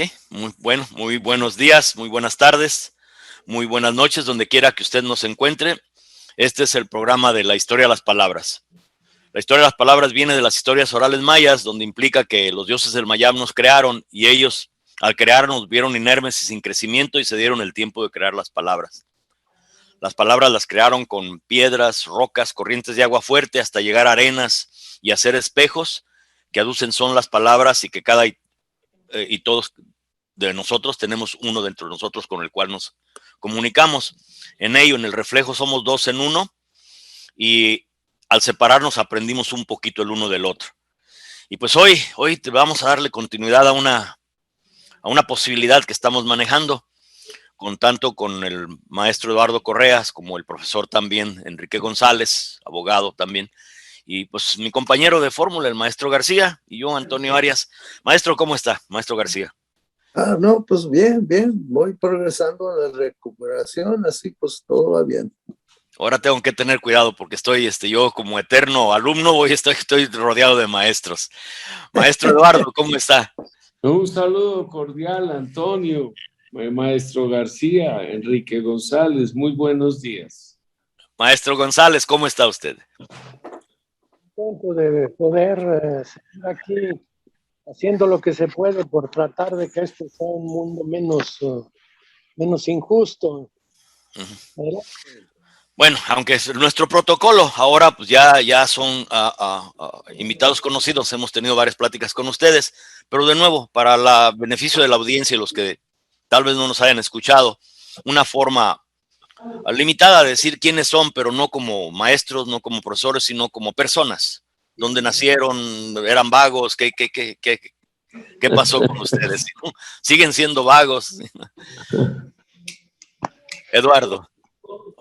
Ok, muy bueno, muy buenos días, muy buenas tardes, muy buenas noches, donde quiera que usted nos encuentre. Este es el programa de la historia de las palabras. La historia de las palabras viene de las historias orales mayas, donde implica que los dioses del Mayab nos crearon y ellos, al crearnos, vieron inermes y sin crecimiento y se dieron el tiempo de crear las palabras. Las palabras las crearon con piedras, rocas, corrientes de agua fuerte, hasta llegar a arenas y hacer espejos que aducen son las palabras y que cada y todos de nosotros tenemos uno dentro de nosotros con el cual nos comunicamos. En ello, en el reflejo, somos dos en uno y al separarnos aprendimos un poquito el uno del otro. Y pues hoy te vamos a darle continuidad a una posibilidad que estamos manejando, tanto con el maestro Eduardo Correas como el profesor también Enrique González, abogado también, y pues mi compañero de fórmula, el maestro García, y yo, Antonio Arias. Maestro, ¿cómo está, maestro García? No, pues bien, voy progresando en la recuperación, así pues todo va bien. Ahora tengo que tener cuidado porque estoy, yo como eterno alumno, estoy rodeado de maestros. Maestro Eduardo, ¿cómo está? Un saludo cordial, Antonio, maestro García, Enrique González, muy buenos días. Maestro González, ¿cómo está usted? Contento de poder seguir aquí haciendo lo que se puede por tratar de que esto sea un mundo menos injusto. Uh-huh. Bueno, aunque es nuestro protocolo, ahora pues ya son invitados conocidos, hemos tenido varias pláticas con ustedes, pero de nuevo, para el beneficio de la audiencia y los que tal vez no nos hayan escuchado, una forma limitada de decir quiénes son, pero no como maestros, no como profesores, sino como personas. ¿Dónde nacieron? ¿Eran vagos? ¿Qué pasó con ustedes? ¿Siguen siendo vagos? Eduardo.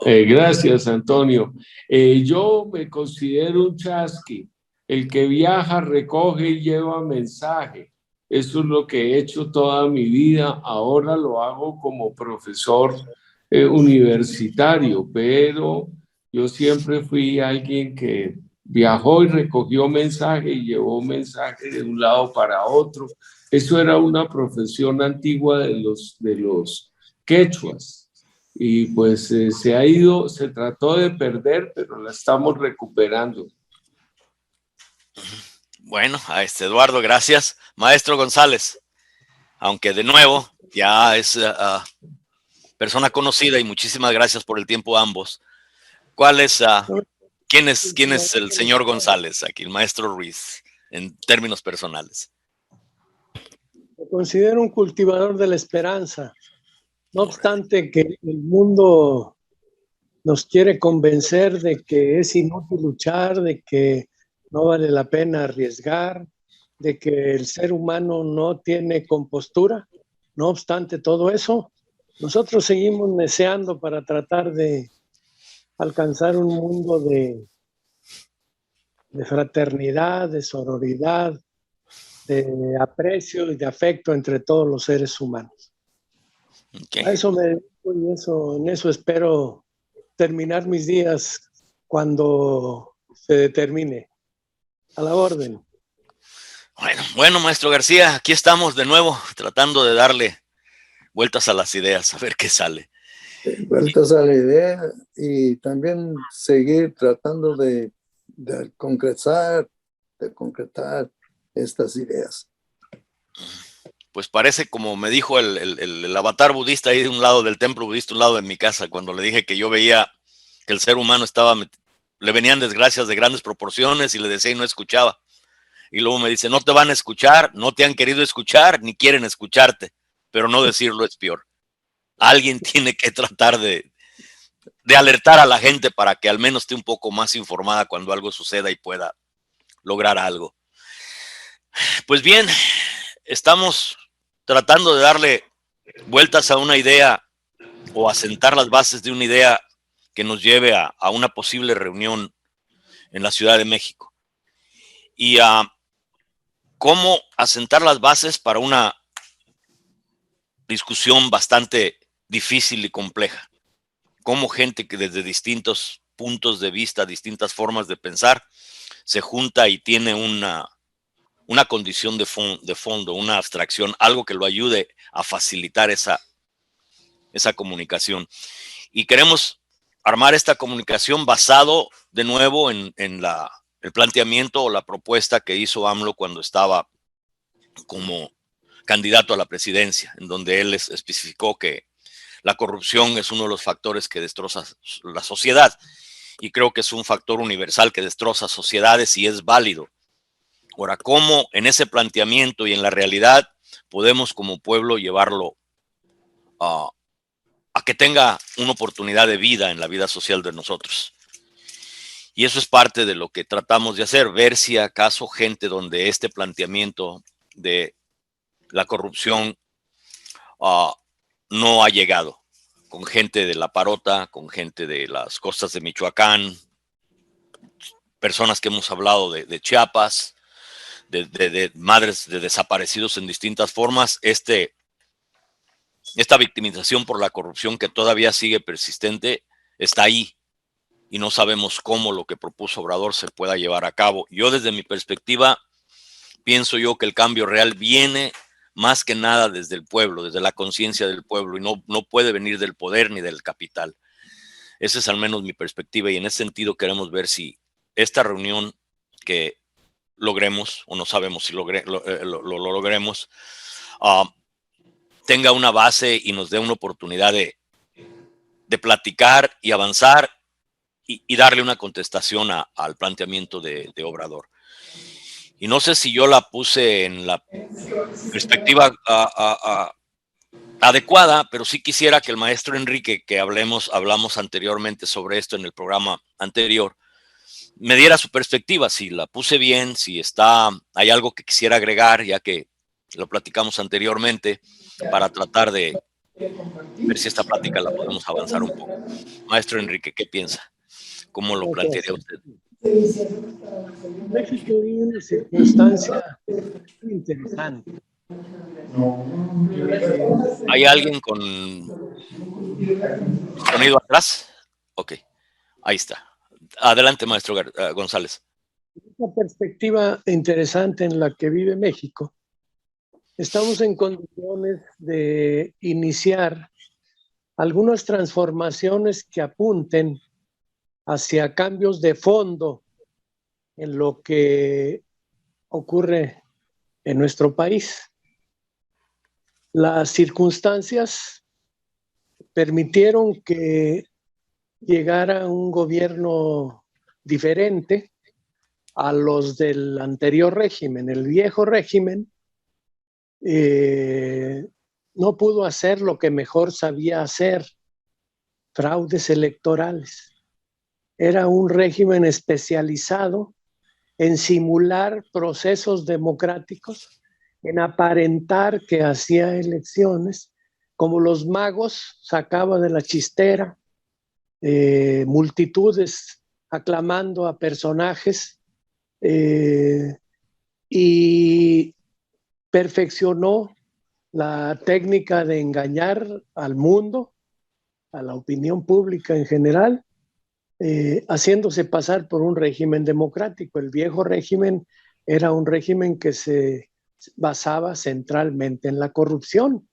Gracias, Antonio. Yo me considero un chasqui. El que viaja, recoge y lleva mensaje. Eso es lo que he hecho toda mi vida. Ahora lo hago como profesor universitario, pero yo siempre fui alguien que viajó y recogió mensaje y llevó mensaje de un lado para otro. Eso era una profesión antigua de los quechuas. Y pues se trató de perder, pero la estamos recuperando. Bueno, a Eduardo, gracias. Maestro González, aunque de nuevo ya es persona conocida y muchísimas gracias por el tiempo a ambos. ¿Quién es el señor González aquí, el maestro Ruiz, en términos personales? Me considero un cultivador de la esperanza. No obstante que el mundo nos quiere convencer de que es inútil luchar, de que no vale la pena arriesgar, de que el ser humano no tiene compostura. No obstante todo eso, nosotros seguimos neceando para tratar de alcanzar un mundo de fraternidad, de sororidad, de aprecio y de afecto entre todos los seres humanos. Okay. A eso me dedico y en eso espero terminar mis días cuando se determine. A la orden. Bueno, maestro García, aquí estamos de nuevo tratando de darle vueltas a las ideas, a ver qué sale. Vueltas a la idea y también seguir tratando de concretar estas ideas. Pues parece como me dijo el avatar budista ahí de un lado del templo budista, un lado de mi casa, cuando le dije que yo veía que el ser humano le venían desgracias de grandes proporciones y le decía y no escuchaba. Y luego me dice, no te van a escuchar, no te han querido escuchar, ni quieren escucharte, pero no decirlo es peor. Alguien tiene que tratar de alertar a la gente para que al menos esté un poco más informada cuando algo suceda y pueda lograr algo. Pues bien, estamos tratando de darle vueltas a una idea o a sentar las bases de una idea que nos lleve a una posible reunión en la Ciudad de México. Y a cómo asentar las bases para una discusión bastante difícil y compleja. Cómo gente que desde distintos puntos de vista, distintas formas de pensar, se junta y tiene una condición de fondo, una abstracción, algo que lo ayude a facilitar esa comunicación. Y queremos armar esta comunicación basado de nuevo en el planteamiento o la propuesta que hizo AMLO cuando estaba como candidato a la presidencia, en donde él especificó que la corrupción es uno de los factores que destroza la sociedad. Y creo que es un factor universal que destroza sociedades y es válido. Ahora, ¿cómo en ese planteamiento y en la realidad podemos como pueblo llevarlo a que tenga una oportunidad de vida en la vida social de nosotros? Y eso es parte de lo que tratamos de hacer, ver si acaso gente donde este planteamiento de la corrupción no ha llegado, con gente de La Parota, con gente de las costas de Michoacán, personas que hemos hablado de Chiapas, de madres de desaparecidos en distintas formas. Esta victimización por la corrupción que todavía sigue persistente está ahí y no sabemos cómo lo que propuso Obrador se pueda llevar a cabo. Yo desde mi perspectiva pienso yo que el cambio real viene más que nada desde el pueblo, desde la conciencia del pueblo, y no puede venir del poder ni del capital. Esa es al menos mi perspectiva, y en ese sentido queremos ver si esta reunión que logremos, o no sabemos si lo logremos, tenga una base y nos dé una oportunidad de platicar y avanzar y darle una contestación al planteamiento de Obrador. Y no sé si yo la puse en la perspectiva adecuada, pero sí quisiera que el maestro Enrique, que hablamos anteriormente sobre esto en el programa anterior, me diera su perspectiva, si la puse bien, si hay algo que quisiera agregar, ya que lo platicamos anteriormente, para tratar de ver si esta plática la podemos avanzar un poco. Maestro Enrique, ¿qué piensa? ¿Cómo lo plantearía usted? México vive una circunstancia interesante. ¿Hay alguien con sonido atrás? Ok, ahí está. Adelante, maestro González. Una perspectiva interesante en la que vive México. Estamos en condiciones de iniciar algunas transformaciones que apunten hacia cambios de fondo en lo que ocurre en nuestro país. Las circunstancias permitieron que llegara un gobierno diferente a los del anterior régimen. El viejo régimen no pudo hacer lo que mejor sabía hacer: fraudes electorales. Era un régimen especializado en simular procesos democráticos, en aparentar que hacía elecciones, como los magos sacaba de la chistera multitudes aclamando a personajes, y perfeccionó la técnica de engañar al mundo, a la opinión pública en general, haciéndose pasar por un régimen democrático. El viejo régimen era un régimen que se basaba centralmente en la corrupción.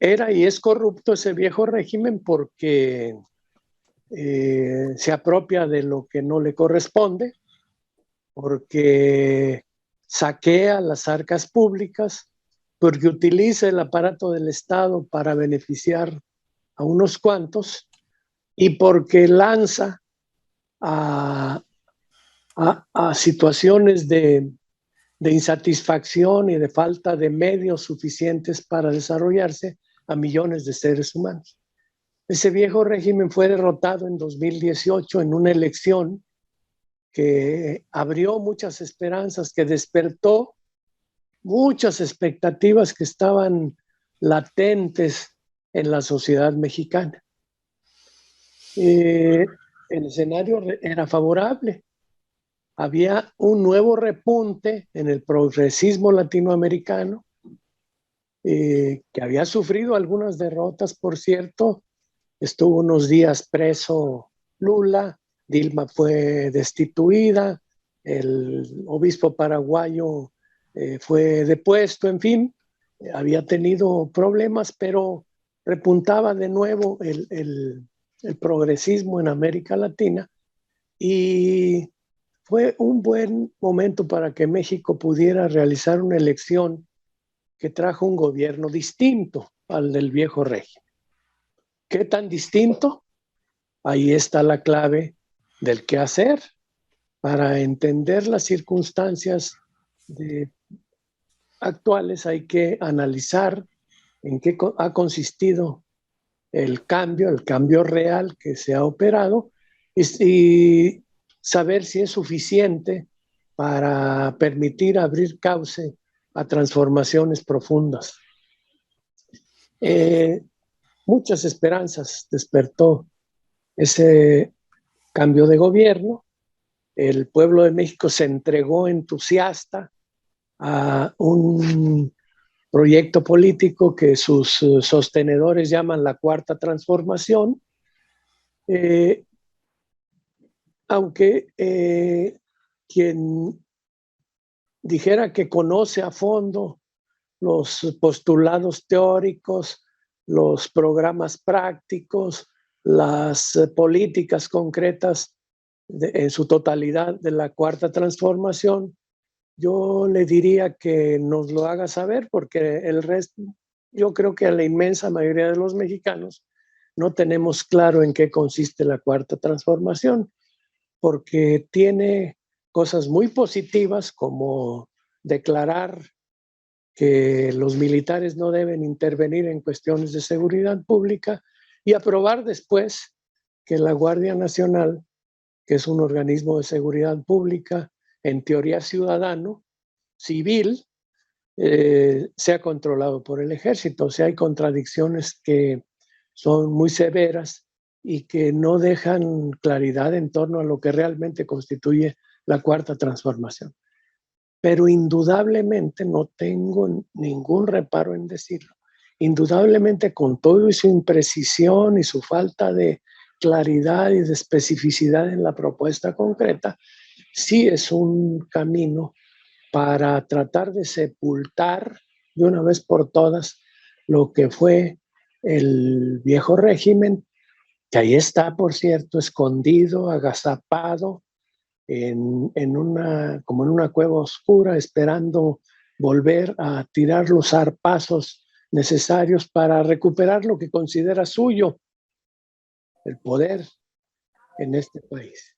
Era y es corrupto ese viejo régimen porque se apropia de lo que no le corresponde, porque saquea las arcas públicas, porque utiliza el aparato del Estado para beneficiar a unos cuantos, y porque lanza a situaciones de insatisfacción y de falta de medios suficientes para desarrollarse a millones de seres humanos. Ese viejo régimen fue derrotado en 2018 en una elección que abrió muchas esperanzas, que despertó muchas expectativas que estaban latentes en la sociedad mexicana. El escenario era favorable. Había un nuevo repunte en el progresismo latinoamericano, que había sufrido algunas derrotas, por cierto. Estuvo unos días preso Lula, Dilma fue destituida, el obispo paraguayo fue depuesto, en fin, había tenido problemas, pero repuntaba de nuevo el progresismo en América Latina y fue un buen momento para que México pudiera realizar una elección que trajo un gobierno distinto al del viejo régimen. ¿Qué tan distinto? Ahí está la clave del qué hacer para entender las circunstancias actuales. Hay que analizar en qué ha consistido el cambio real que se ha operado y saber si es suficiente para permitir abrir cauce a transformaciones profundas. Muchas esperanzas despertó ese cambio de gobierno. El pueblo de México se entregó entusiasta a un proyecto político que sus sostenedores llaman la Cuarta Transformación, aunque quien dijera que conoce a fondo los postulados teóricos, los programas prácticos, las políticas concretas en su totalidad de la Cuarta Transformación, yo le diría que nos lo haga saber, porque el resto, yo creo que a la inmensa mayoría de los mexicanos no tenemos claro en qué consiste la Cuarta Transformación, porque tiene cosas muy positivas como declarar que los militares no deben intervenir en cuestiones de seguridad pública y aprobar después que la Guardia Nacional, que es un organismo de seguridad pública, en teoría ciudadano, civil, sea controlado por el ejército. O sea, hay contradicciones que son muy severas y que no dejan claridad en torno a lo que realmente constituye la Cuarta Transformación. Pero indudablemente, no tengo ningún reparo en decirlo, indudablemente con todo y su imprecisión y su falta de claridad y de especificidad en la propuesta concreta, sí es un camino para tratar de sepultar de una vez por todas lo que fue el viejo régimen, que ahí está, por cierto, escondido, agazapado, como en una cueva oscura, esperando volver a tirar los zarpazos necesarios para recuperar lo que considera suyo, el poder en este país.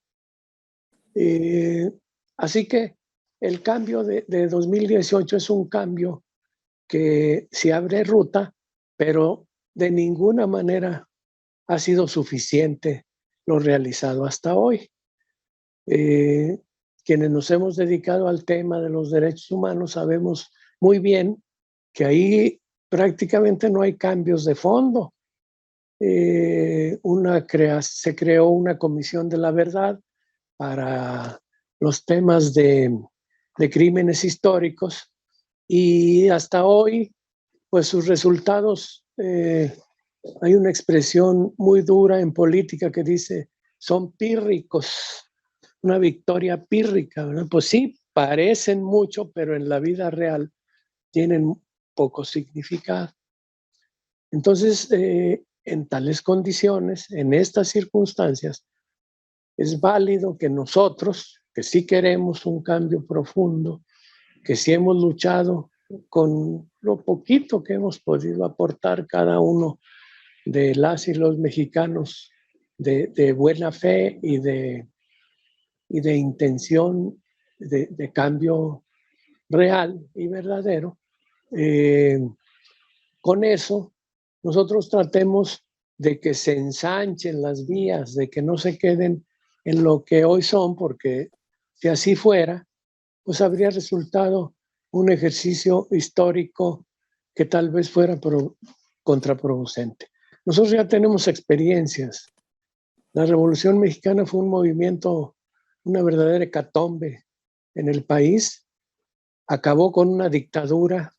Así que el cambio de 2018 es un cambio que se abre ruta, pero de ninguna manera ha sido suficiente lo realizado hasta hoy. Quienes nos hemos dedicado al tema de los derechos humanos sabemos muy bien que ahí prácticamente no hay cambios de fondo. Se creó una comisión de la verdad para los temas de crímenes históricos y hasta hoy, pues sus resultados, hay una expresión muy dura en política que dice, son pírricos, una victoria pírrica, ¿verdad? Pues sí, parecen mucho, pero en la vida real tienen poco significado. Entonces, en tales condiciones, en estas circunstancias, es válido que nosotros, que sí queremos un cambio profundo, que sí hemos luchado con lo poquito que hemos podido aportar cada uno de las y los mexicanos de buena fe y de intención de cambio real y verdadero. Con eso, nosotros tratemos de que se ensanchen las vías, de que no se queden en lo que hoy son, porque si así fuera, pues habría resultado un ejercicio histórico que tal vez fuera contraproducente. Nosotros ya tenemos experiencias. La Revolución Mexicana fue un movimiento, una verdadera hecatombe en el país. Acabó con una dictadura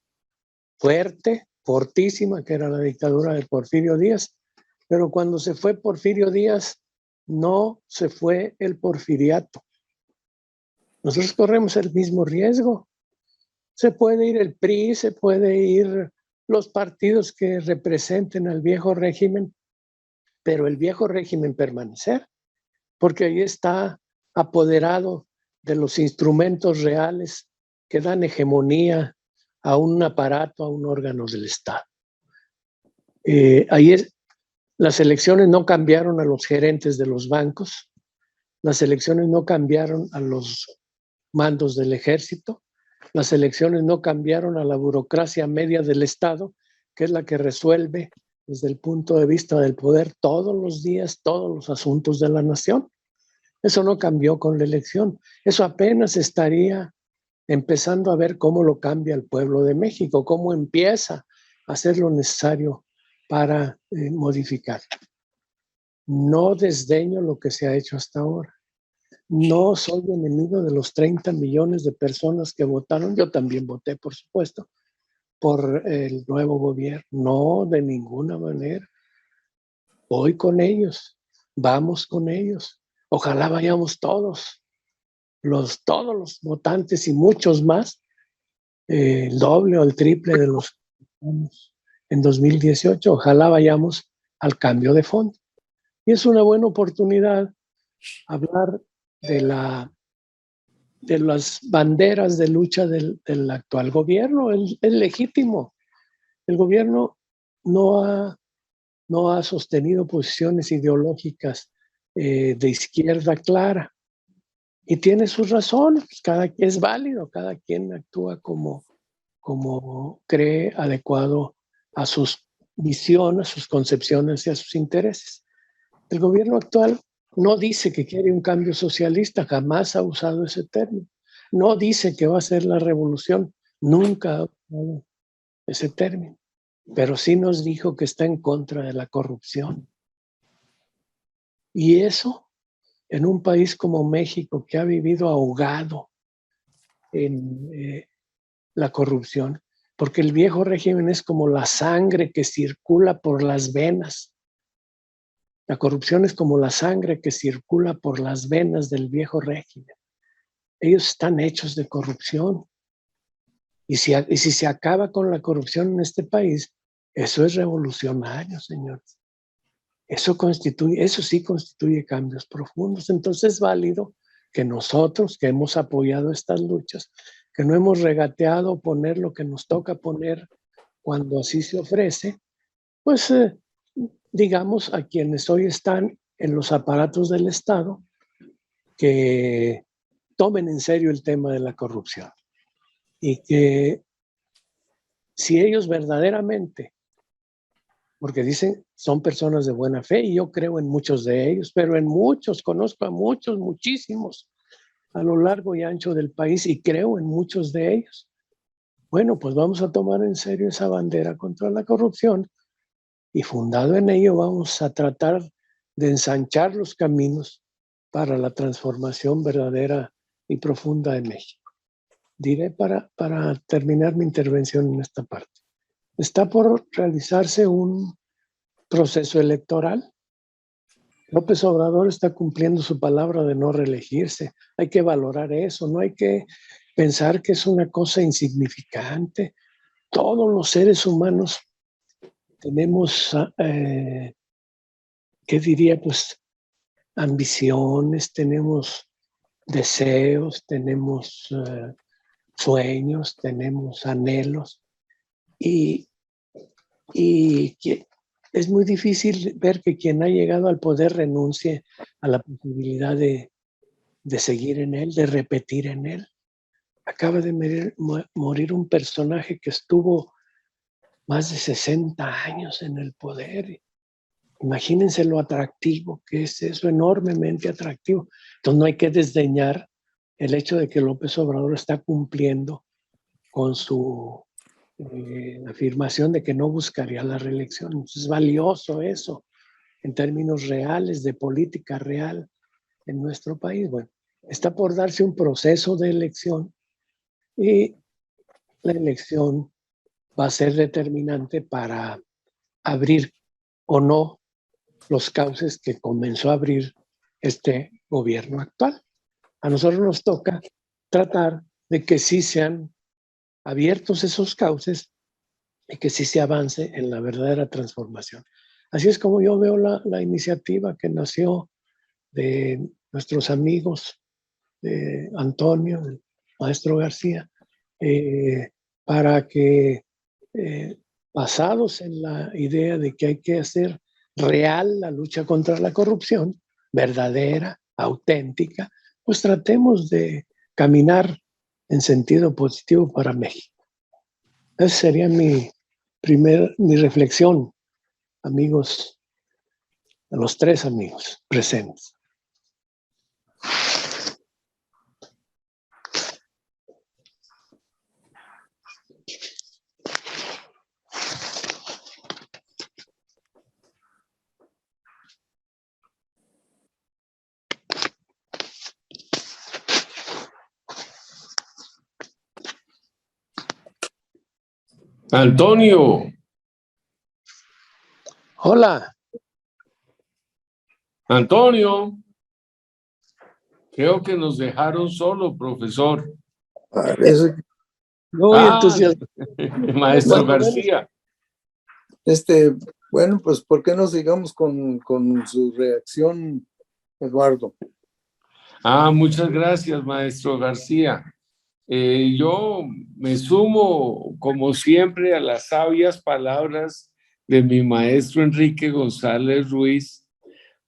fuerte, fortísima, que era la dictadura de Porfirio Díaz, pero cuando se fue Porfirio Díaz, no se fue el porfiriato. Nosotros corremos el mismo riesgo. Se puede ir el PRI, se puede ir los partidos que representen al viejo régimen, pero el viejo régimen permanecer, porque ahí está apoderado de los instrumentos reales que dan hegemonía a un aparato, a un órgano del Estado. Las elecciones no cambiaron a los gerentes de los bancos, las elecciones no cambiaron a los mandos del ejército, las elecciones no cambiaron a la burocracia media del Estado, que es la que resuelve desde el punto de vista del poder todos los días, todos los asuntos de la nación. Eso no cambió con la elección. Eso apenas estaría empezando a ver cómo lo cambia el pueblo de México, cómo empieza a hacer lo necesario para modificar. No desdeño lo que se ha hecho hasta ahora. No soy enemigo de los 30 millones de personas que votaron. Yo también voté, por supuesto, por el nuevo gobierno. No, de ninguna manera. Voy con ellos, vamos con ellos. Ojalá vayamos todos los votantes y muchos más, el doble o el triple de los en 2018. Ojalá vayamos al cambio de fondo. Y es una buena oportunidad hablar de las banderas de lucha del actual gobierno. Es legítimo. El gobierno no ha sostenido posiciones ideológicas de izquierda clara. Y tiene sus razones, es válido, cada quien actúa como cree adecuado a sus visiones, a sus concepciones y a sus intereses. El gobierno actual no dice que quiere un cambio socialista, jamás ha usado ese término. No dice que va a ser la revolución, nunca ha usado ese término, pero sí nos dijo que está en contra de la corrupción. Y eso, en un país como México, que ha vivido ahogado en la corrupción, porque el viejo régimen es como la sangre que circula por las venas. La corrupción es como la sangre que circula por las venas del viejo régimen. Ellos están hechos de corrupción. Y si se acaba con la corrupción en este país, eso es revolucionario, señores. Eso sí constituye cambios profundos. Entonces es válido que nosotros, que hemos apoyado estas luchas, que no hemos regateado poner lo que nos toca poner cuando así se ofrece, pues digamos a quienes hoy están en los aparatos del Estado, que tomen en serio el tema de la corrupción. Y que si ellos verdaderamente, porque dicen son personas de buena fe, y yo creo en muchos de ellos, pero en muchos, conozco a muchos, muchísimos, a lo largo y ancho del país, y creo en muchos de ellos. Bueno, pues vamos a tomar en serio esa bandera contra la corrupción, y fundado en ello vamos a tratar de ensanchar los caminos para la transformación verdadera y profunda de México. Diré para terminar mi intervención en esta parte. Está por realizarse un proceso electoral. López Obrador está cumpliendo su palabra de no reelegirse. Hay que valorar eso, no hay que pensar que es una cosa insignificante. Todos los seres humanos tenemos, ¿qué diría? Pues ambiciones, tenemos deseos, tenemos sueños, tenemos anhelos, y es muy difícil ver que quien ha llegado al poder renuncie a la posibilidad de seguir en él, de repetir en él. Acaba de morir un personaje que estuvo más de 60 años en el poder. Imagínense lo atractivo que es eso, enormemente atractivo. Entonces no hay que desdeñar el hecho de que López Obrador está cumpliendo con su afirmación de que no buscaría la reelección. Entonces es valioso eso en términos reales de política real en nuestro país. Bueno, está por darse un proceso de elección, y la elección va a ser determinante para abrir o no los cauces que comenzó a abrir este gobierno actual. A nosotros nos toca tratar de que sí sean abiertos esos cauces y que sí se avance en la verdadera transformación. Así es como yo veo la iniciativa que nació de nuestros amigos, de Antonio, el maestro García, para que, basados en la idea de que hay que hacer real la lucha contra la corrupción, verdadera, auténtica, pues tratemos de caminar en sentido positivo para México. Esa sería mi reflexión, amigos, a los tres amigos presentes. Antonio. Hola. Antonio. Creo que nos dejaron solo, profesor. Parece. Muy entusiasmado. Maestro García. Bueno, pues, ¿por qué no sigamos con su reacción, Eduardo? Muchas gracias, maestro García. Yo me sumo, como siempre, a las sabias palabras de mi maestro Enrique González Ruiz,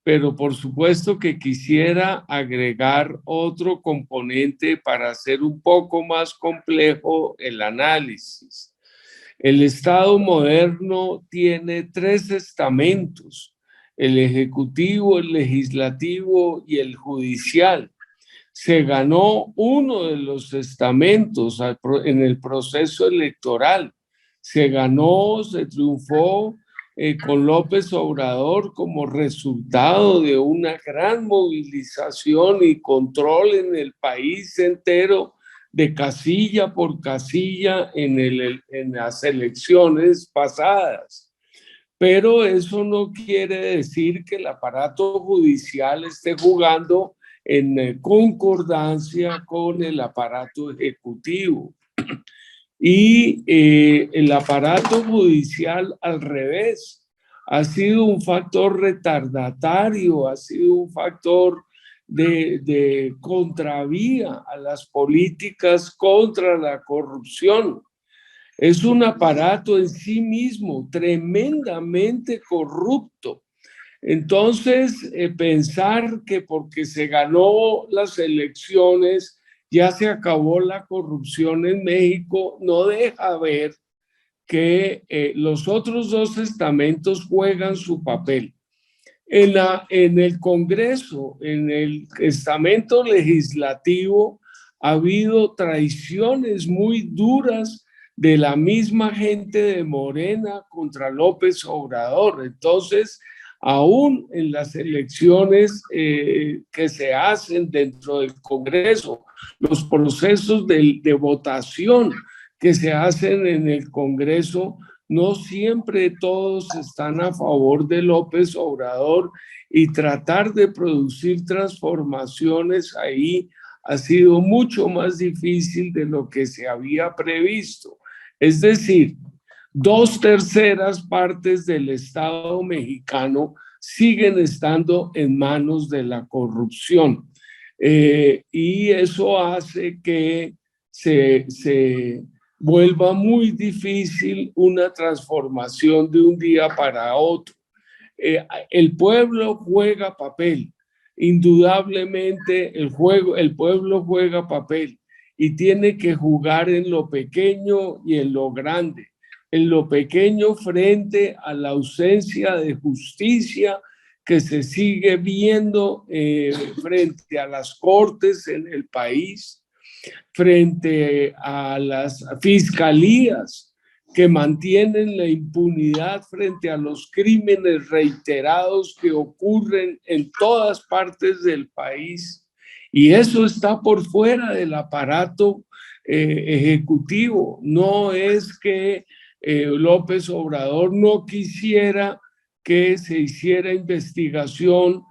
pero por supuesto que quisiera agregar otro componente para hacer un poco más complejo el análisis. El Estado moderno tiene 3 estamentos: el ejecutivo, el legislativo y el judicial. Se ganó uno de los estamentos en el proceso electoral. Se ganó, se triunfó con López Obrador como resultado de una gran movilización y control en el país entero, de casilla por casilla en las elecciones pasadas. Pero eso no quiere decir que el aparato judicial esté jugando en concordancia con el aparato ejecutivo. Y el aparato judicial, al revés, ha sido un factor retardatario, ha sido un factor de contravía a las políticas contra la corrupción. Es un aparato en sí mismo tremendamente corrupto. Entonces, pensar que porque se ganó las elecciones ya se acabó la corrupción en México no deja ver que los otros 2 estamentos juegan su papel. En el Congreso, en el estamento legislativo, ha habido traiciones muy duras de la misma gente de Morena contra López Obrador. Entonces, aún en las elecciones que se hacen dentro del Congreso, los procesos de votación que se hacen en el Congreso, no siempre todos están a favor de López Obrador, y tratar de producir transformaciones ahí ha sido mucho más difícil de lo que se había previsto. Es decir, 2/3 partes del Estado mexicano siguen estando en manos de la corrupción. Y eso hace que se vuelva muy difícil una transformación de un día para otro. El pueblo juega papel, indudablemente el pueblo juega papel y tiene que jugar en lo pequeño y en lo grande. En lo pequeño frente a la ausencia de justicia que se sigue viendo frente a las cortes en el país, frente a las fiscalías que mantienen la impunidad frente a los crímenes reiterados que ocurren en todas partes del país. Y eso está por fuera del aparato ejecutivo. No es que López Obrador no quisiera que se hiciera investigación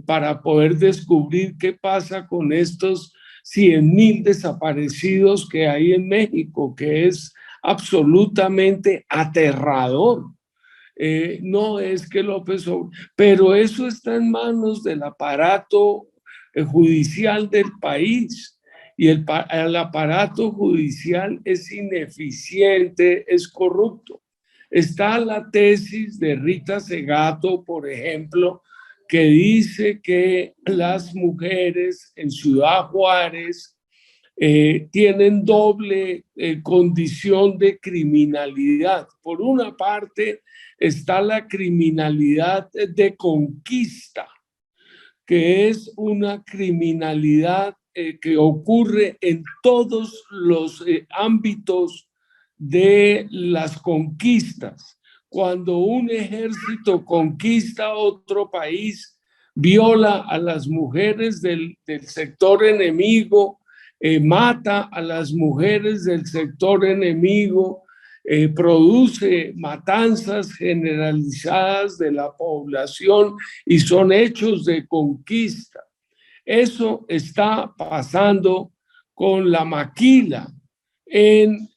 para poder descubrir qué pasa con estos 100.000 desaparecidos que hay en México, que es absolutamente aterrador. No es que López Obrador, pero eso está en manos del aparato judicial del país, y el aparato judicial es ineficiente, es corrupto. Está la tesis de Rita Segato, por ejemplo, que dice que las mujeres en Ciudad Juárez tienen doble condición de criminalidad. Por una parte está la criminalidad de conquista, que es una criminalidad que ocurre en todos los ámbitos de las conquistas. Cuando un ejército conquista otro país, viola a las mujeres del sector enemigo, mata a las mujeres del sector enemigo, produce matanzas generalizadas de la población y son hechos de conquista. Eso está pasando con la maquila en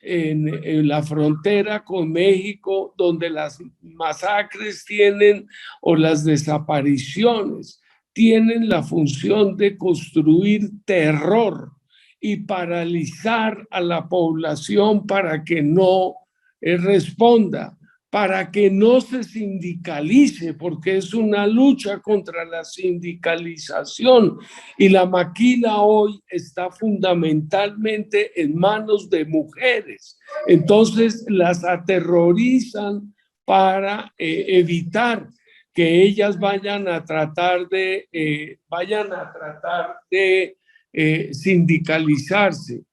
la frontera con México, donde las masacres tienen, o las desapariciones, tienen la función de construir terror y paralizar a la población para que no responda, para que no se sindicalice, porque es una lucha contra la sindicalización, y la maquila hoy está fundamentalmente en manos de mujeres. Entonces las aterrorizan para evitar que ellas vayan a tratar de sindicalizarse.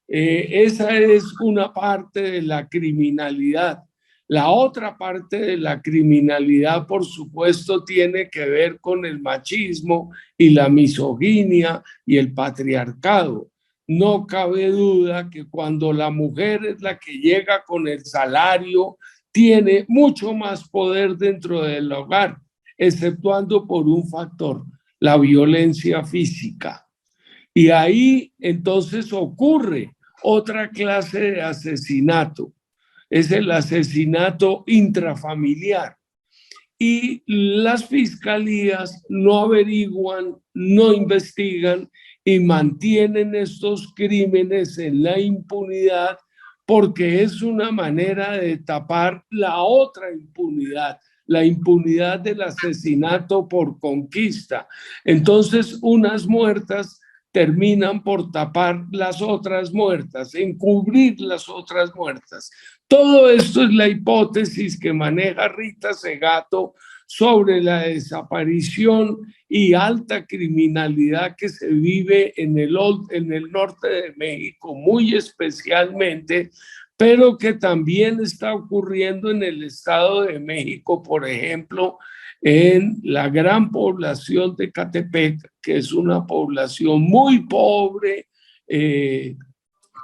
Esa es una parte de la criminalidad. La otra parte de la criminalidad, por supuesto, tiene que ver con el machismo y la misoginia y el patriarcado. No cabe duda que cuando la mujer es la que llega con el salario, tiene mucho más poder dentro del hogar, exceptuando por un factor, la violencia física. Y ahí entonces ocurre otra clase de asesinato, es el asesinato intrafamiliar. Y las fiscalías no averiguan, no investigan y mantienen estos crímenes en la impunidad, porque es una manera de tapar la otra impunidad, la impunidad del asesinato por conquista. Entonces, unas muertas terminan por tapar las otras muertas, encubrir las otras muertas. Todo esto es la hipótesis que maneja Rita Segato sobre la desaparición y alta criminalidad que se vive en el norte de México, muy especialmente, pero que también está ocurriendo en el Estado de México, por ejemplo, en la gran población de Catepec, que es una población muy pobre, que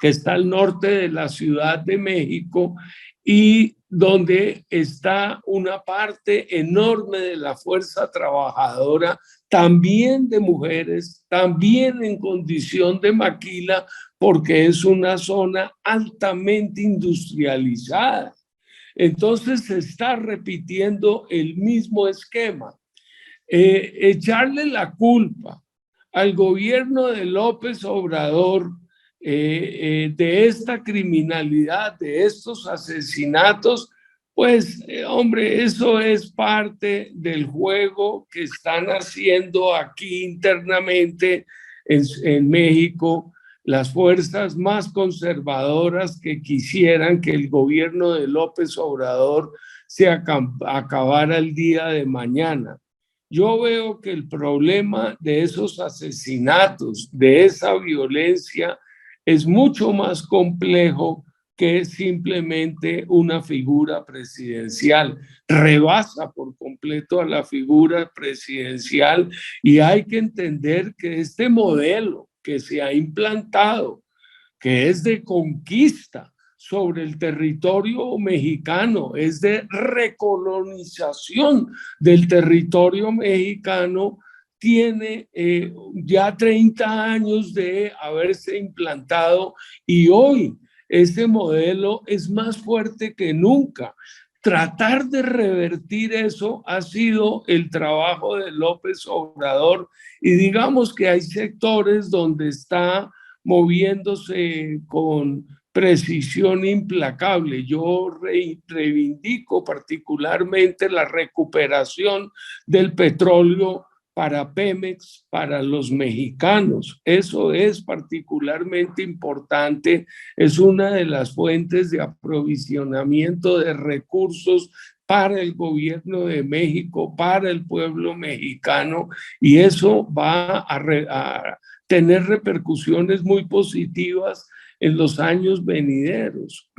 está al norte de la Ciudad de México, y donde está una parte enorme de la fuerza trabajadora, también de mujeres, también en condición de maquila, porque es una zona altamente industrializada. Entonces se está repitiendo el mismo esquema. Echarle la culpa al gobierno de López Obrador de esta criminalidad, de estos asesinatos, pues hombre, eso es parte del juego que están haciendo aquí internamente en México las fuerzas más conservadoras que quisieran que el gobierno de López Obrador se acabara el día de mañana. Yo veo que el problema de esos asesinatos, de esa violencia, es mucho más complejo que simplemente una figura presidencial. Rebasa por completo a la figura presidencial, y hay que entender que este modelo que se ha implantado, que es de conquista sobre el territorio mexicano, es de recolonización del territorio mexicano, tiene ya 30 años de haberse implantado y hoy este modelo es más fuerte que nunca. Tratar de revertir eso ha sido el trabajo de López Obrador y digamos que hay sectores donde está moviéndose con precisión implacable. Yo reivindico particularmente la recuperación del petróleo para Pemex, para los mexicanos. Eso es particularmente importante, es una de las fuentes de aprovisionamiento de recursos para el gobierno de México, para el pueblo mexicano, y eso va a tener repercusiones muy positivas en los años venideros.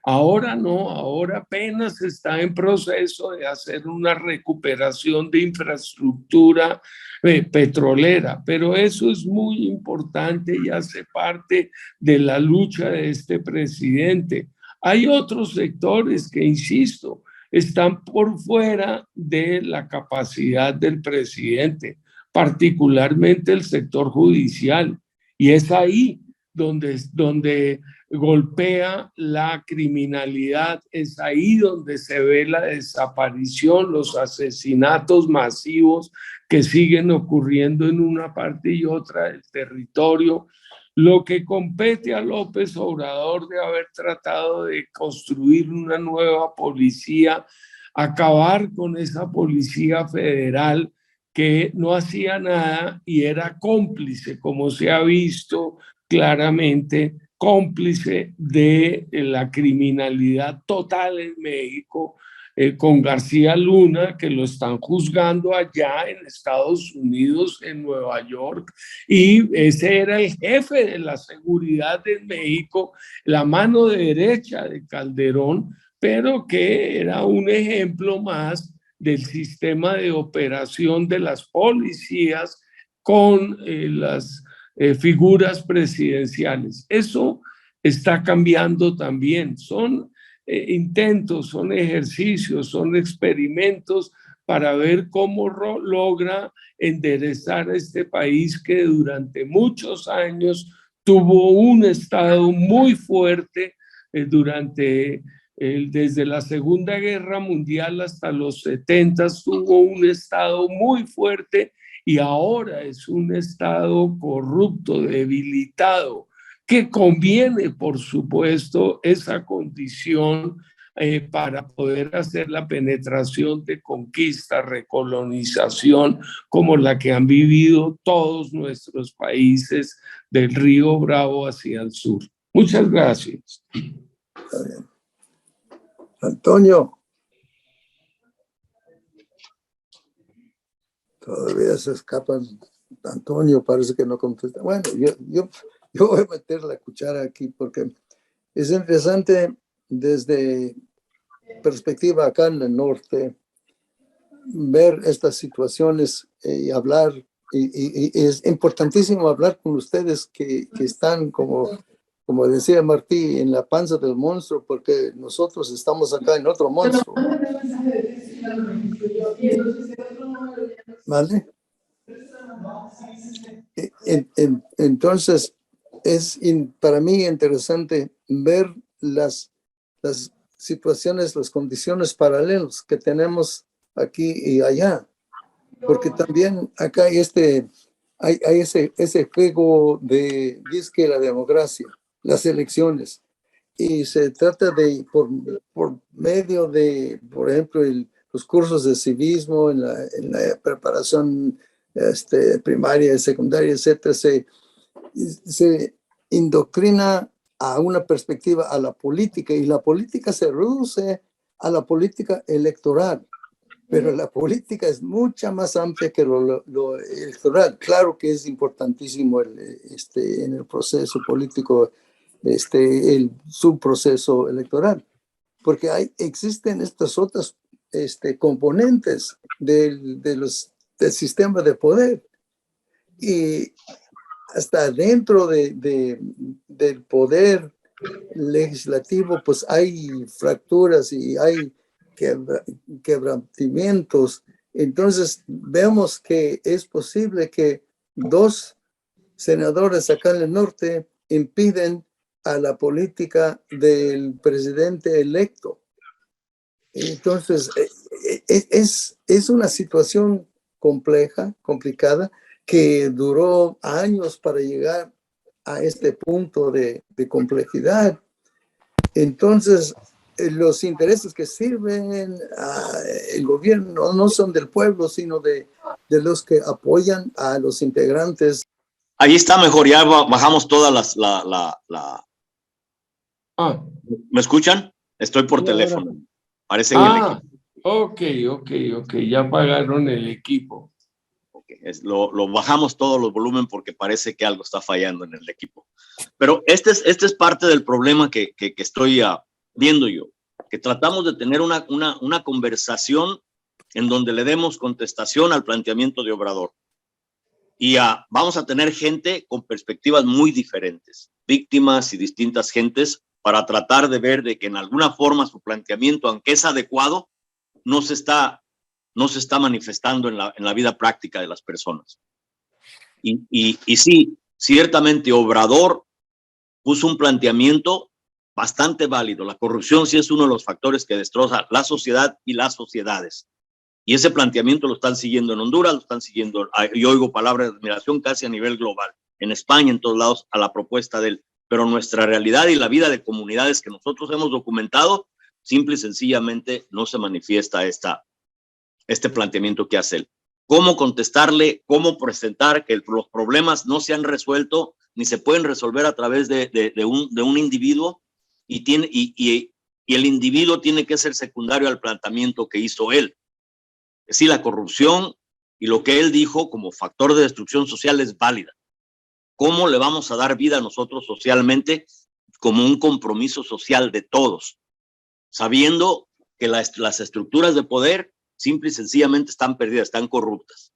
Ahora no, ahora apenas está en proceso de hacer una recuperación de infraestructura petrolera, pero eso es muy importante y hace parte de la lucha de este presidente. Hay otros sectores que, insisto, están por fuera de la capacidad del presidente, particularmente el sector judicial, y es ahí donde golpea la criminalidad, es ahí donde se ve la desaparición, los asesinatos masivos que siguen ocurriendo en una parte y otra del territorio. Lo que compete a López Obrador de haber tratado de construir una nueva policía, acabar con esa policía federal que no hacía nada y era cómplice, como se ha visto claramente, cómplice de la criminalidad total en México, con García Luna, que lo están juzgando allá en Estados Unidos, en Nueva York, y ese era el jefe de la seguridad de México, la mano derecha de Calderón, pero que era un ejemplo más del sistema de operación de las policías con las figuras presidenciales. Eso está cambiando también. Son intentos, son ejercicios, son experimentos para ver cómo logra enderezar a este país que durante muchos años tuvo un Estado muy fuerte desde la Segunda Guerra Mundial hasta los 70 tuvo un Estado muy fuerte y ahora es un Estado corrupto, debilitado, que conviene, por supuesto, esa condición para poder hacer la penetración de conquista, recolonización, como la que han vivido todos nuestros países del Río Bravo hacia el sur. Muchas gracias. Antonio. Todavía se escapan. Antonio parece que no contesta. Bueno, yo voy a meter la cuchara aquí porque es interesante desde perspectiva acá en el norte ver estas situaciones y hablar. Y es importantísimo hablar con ustedes que están como decía Martí, en la panza del monstruo, porque nosotros estamos acá en otro monstruo. ¿Vale? Entonces, es para mí interesante ver las situaciones, las condiciones paralelas que tenemos aquí y allá, porque también acá hay ese juego de disque la democracia, las elecciones, y se trata de, por medio de, por ejemplo, los cursos de civismo en la preparación primaria, secundaria, etcétera, se indoctrina a una perspectiva a la política, y la política se reduce a la política electoral, pero la política es mucha más amplia que lo electoral. Claro que es importantísimo en el proceso político el subproceso electoral, porque existen estas otras componentes del sistema de poder, y hasta dentro del poder legislativo pues hay fracturas y hay quebrantamientos Entonces, vemos que es posible que 2 senadores acá en el norte impiden a la política del presidente electo. Entonces, es una situación compleja, complicada, que duró años para llegar a este punto de complejidad. Entonces, los intereses que sirven al gobierno no son del pueblo, sino de los que apoyan a los integrantes. Ahí está mejor, ya bajamos todas ¿Me escuchan? Estoy por teléfono. Parece en el equipo. Ok, ya pagaron el equipo. Okay. Lo bajamos todos los volumen porque parece que algo está fallando en el equipo. Pero este es parte del problema que estoy viendo yo, que tratamos de tener una conversación en donde le demos contestación al planteamiento de Obrador. Y vamos a tener gente con perspectivas muy diferentes, víctimas y distintas gentes, para tratar de ver de que en alguna forma su planteamiento, aunque es adecuado, no se está manifestando en la vida práctica de las personas. Y sí, ciertamente Obrador puso un planteamiento bastante válido. La corrupción sí es uno de los factores que destroza la sociedad y las sociedades. Y ese planteamiento lo están siguiendo en Honduras, lo están siguiendo, yo oigo palabras de admiración casi a nivel global, en España, en todos lados, a la propuesta de él. Pero nuestra realidad y la vida de comunidades que nosotros hemos documentado, simple y sencillamente no se manifiesta este planteamiento que hace él. ¿Cómo contestarle? ¿Cómo presentar que los problemas no se han resuelto ni se pueden resolver a través de un individuo? Y el individuo tiene que ser secundario al planteamiento que hizo él. Es decir, la corrupción y lo que él dijo como factor de destrucción social es válida. ¿Cómo le vamos a dar vida a nosotros socialmente como un compromiso social de todos? Sabiendo que las estructuras de poder simple y sencillamente están perdidas, están corruptas.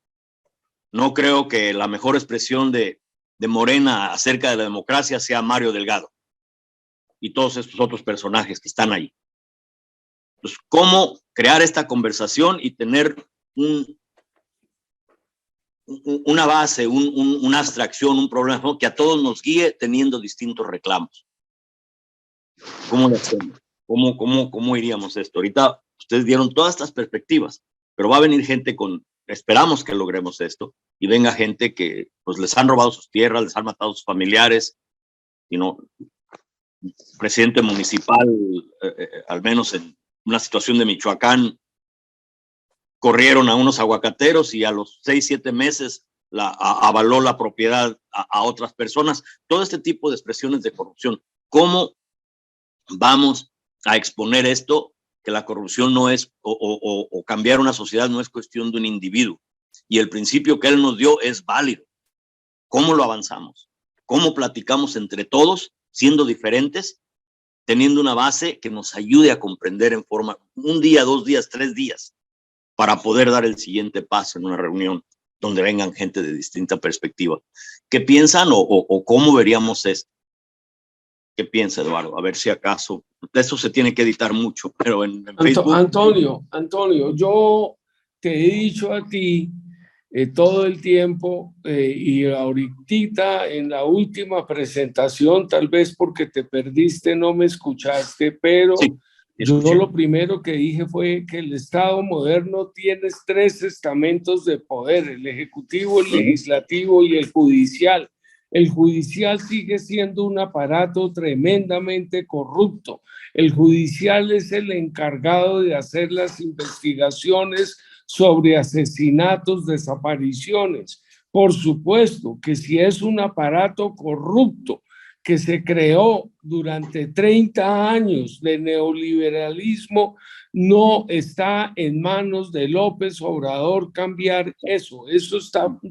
No creo que la mejor expresión de Morena acerca de la democracia sea Mario Delgado y todos estos otros personajes que están ahí. Entonces, ¿cómo crear esta conversación y tener una base, una abstracción, un problema, ¿no?, que a todos nos guíe teniendo distintos reclamos? ¿Cómo lo hacemos? ¿Cómo iríamos esto? Ahorita ustedes dieron todas estas perspectivas, pero va a venir gente esperamos que logremos esto, y venga gente que pues les han robado sus tierras, les han matado a sus familiares, presidente municipal, al menos en una situación de Michoacán, corrieron a unos aguacateros y a los 6, 7 meses avaló la propiedad a otras personas. Todo este tipo de expresiones de corrupción. ¿Cómo vamos a exponer esto? Que la corrupción no es, o cambiar una sociedad no es cuestión de un individuo. Y el principio que él nos dio es válido. ¿Cómo lo avanzamos? ¿Cómo platicamos entre todos, siendo diferentes, teniendo una base que nos ayude a comprender en forma 1 día, 2 días, 3 días, para poder dar el siguiente paso en una reunión donde vengan gente de distinta perspectiva? ¿Qué piensan o cómo veríamos esto? ¿Qué piensa, Eduardo? A ver si acaso, eso se tiene que editar mucho, pero en Facebook. Antonio, yo te he dicho a ti todo el tiempo y ahorita en la última presentación, tal vez porque te perdiste, no me escuchaste, pero sí, yo lo primero que dije fue que el Estado moderno tiene 3 estamentos de poder: el ejecutivo, el legislativo y el judicial. El judicial sigue siendo un aparato tremendamente corrupto. El judicial es el encargado de hacer las investigaciones sobre asesinatos, desapariciones. Por supuesto que si es un aparato corrupto que se creó durante 30 años de neoliberalismo, no está en manos de López Obrador cambiar eso. Eso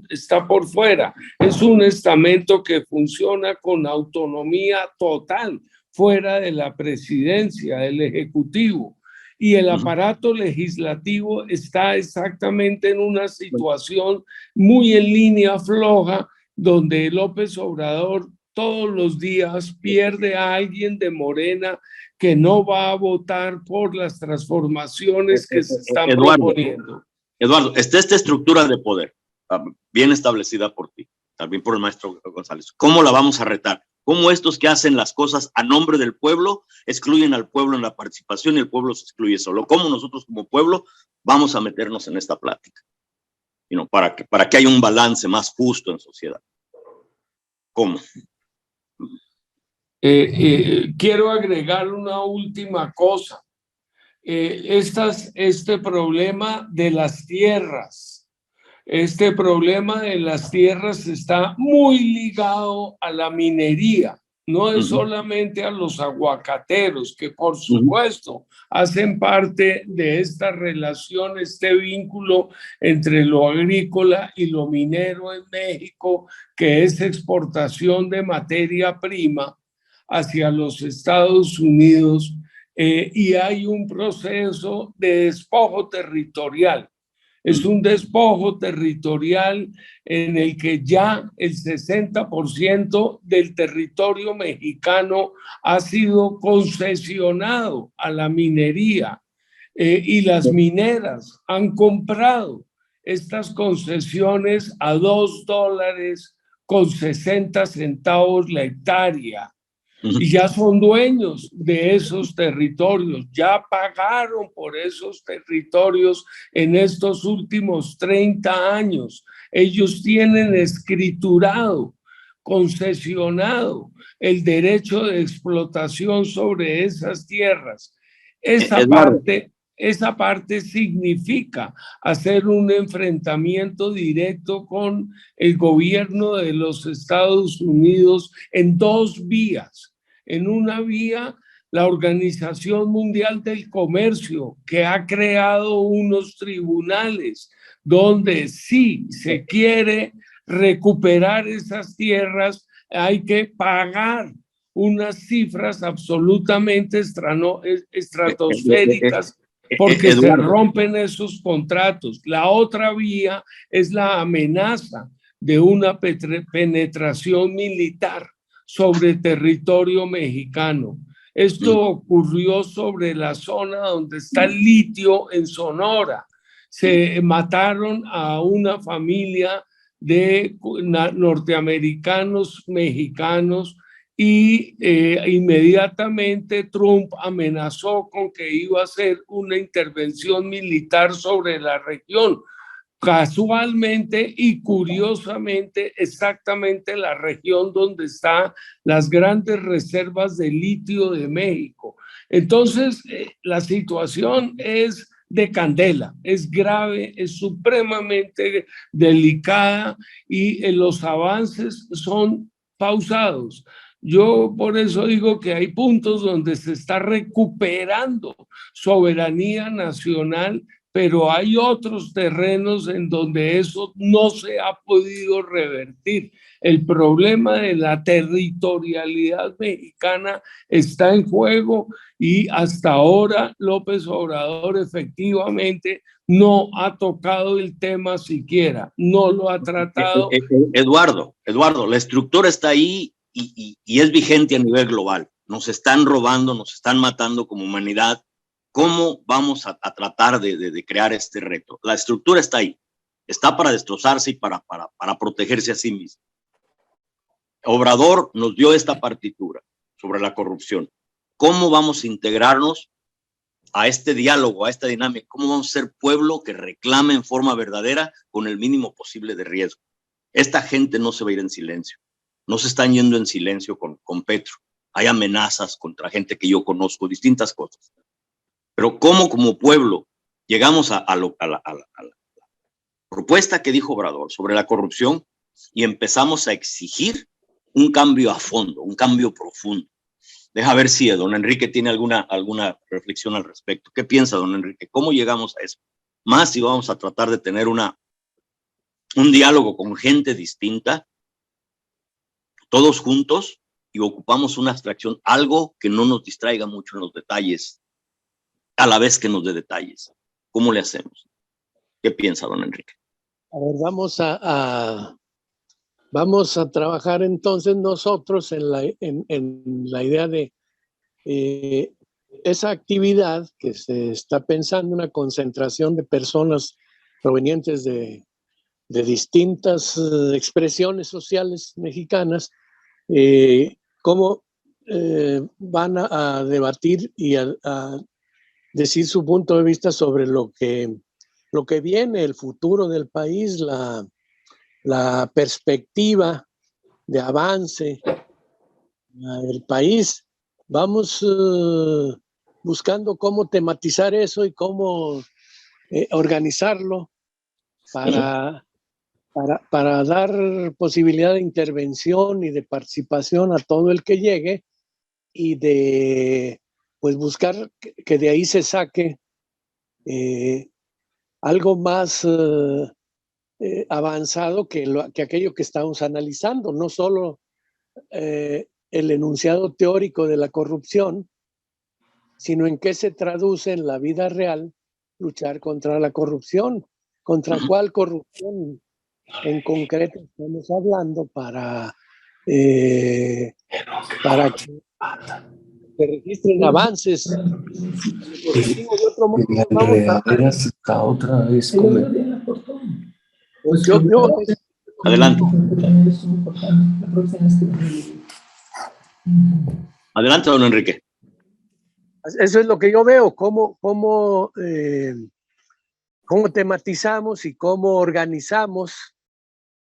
está por fuera. Es un estamento que funciona con autonomía total, fuera de la presidencia, del ejecutivo. Y el aparato legislativo está exactamente en una situación muy en línea floja, donde López Obrador todos los días pierde a alguien de Morena que no va a votar por las transformaciones que se están proponiendo. Eduardo, está esta estructura de poder, bien establecida por ti, también por el maestro González. ¿Cómo la vamos a retar? ¿Cómo estos que hacen las cosas a nombre del pueblo excluyen al pueblo en la participación y el pueblo se excluye solo? ¿Cómo nosotros como pueblo vamos a meternos en esta plática? Para que haya un balance más justo en sociedad. ¿Cómo? Quiero agregar una última cosa. Este problema de las tierras, está muy ligado a la minería. No es solamente a los aguacateros, que por supuesto hacen parte de esta relación, este vínculo entre lo agrícola y lo minero en México, que es exportación de materia prima hacia los Estados Unidos, y hay un proceso de despojo territorial. Es un despojo territorial en el que ya el 60% del territorio mexicano ha sido concesionado a la minería, y las mineras han comprado estas concesiones a $2.60 la hectárea. Y ya son dueños de esos territorios, ya pagaron por esos territorios en estos últimos 30 años. Ellos tienen escriturado, concesionado el derecho de explotación sobre esas tierras. Esa parte significa hacer un enfrentamiento directo con el gobierno de los Estados Unidos en dos vías. En una vía, la Organización Mundial del Comercio, que ha creado unos tribunales donde si se quiere recuperar esas tierras, hay que pagar unas cifras absolutamente estratosféricas porque se rompen esos contratos. La otra vía es la amenaza de una penetración militar sobre territorio mexicano. Esto ocurrió sobre la zona donde está el litio en Sonora. Se mataron a una familia de norteamericanos mexicanos y inmediatamente Trump amenazó con que iba a hacer una intervención militar sobre la región. Casualmente y curiosamente, exactamente la región donde están las grandes reservas de litio de México. Entonces, la situación es de candela, es grave, es supremamente delicada y los avances son pausados. Yo por eso digo que hay puntos donde se está recuperando soberanía nacional, pero hay otros terrenos en donde eso no se ha podido revertir. El problema de la territorialidad mexicana está en juego y hasta ahora López Obrador efectivamente no ha tocado el tema siquiera, no lo ha tratado. Eduardo, la estructura está ahí y es vigente a nivel global. Nos están robando, nos están matando como humanidad. ¿Cómo vamos a tratar de crear este reto? La estructura está ahí, está para destrozarse y para protegerse a sí mismo. Obrador nos dio esta partitura sobre la corrupción. ¿Cómo vamos a integrarnos a este diálogo, a esta dinámica? ¿Cómo vamos a ser pueblo que reclame en forma verdadera con el mínimo posible de riesgo? Esta gente no se va a ir en silencio. No se están yendo en silencio con Petro. Hay amenazas contra gente que yo conozco, distintas cosas. Pero ¿cómo como pueblo llegamos a la propuesta que dijo Obrador sobre la corrupción y empezamos a exigir un cambio a fondo, un cambio profundo? Deja ver si don Enrique tiene alguna reflexión al respecto. ¿Qué piensa don Enrique? ¿Cómo llegamos a eso? Más si vamos a tratar de tener un diálogo con gente distinta, todos juntos, y ocupamos una abstracción, algo que no nos distraiga mucho en los detalles, a la vez que nos dé detalles. ¿Cómo le hacemos? ¿Qué piensa don Enrique? A ver, vamos a trabajar entonces nosotros en la idea de esa actividad que se está pensando, una concentración de personas provenientes de distintas expresiones sociales mexicanas, cómo van a debatir y a decir su punto de vista sobre lo que viene, el futuro del país, la perspectiva de avance del país. Vamos buscando cómo tematizar eso y cómo organizarlo para dar posibilidad de intervención y de participación a todo el que llegue, y de pues buscar que de ahí se saque algo más avanzado que aquello que estamos analizando, no solo el enunciado teórico de la corrupción, sino en qué se traduce en la vida real luchar contra la corrupción. ¿Contra cuál corrupción en concreto estamos hablando para que se registren avances? De otro modo, otra vez Adelante. Adelante, don Enrique. Eso es lo que yo veo, cómo tematizamos y cómo organizamos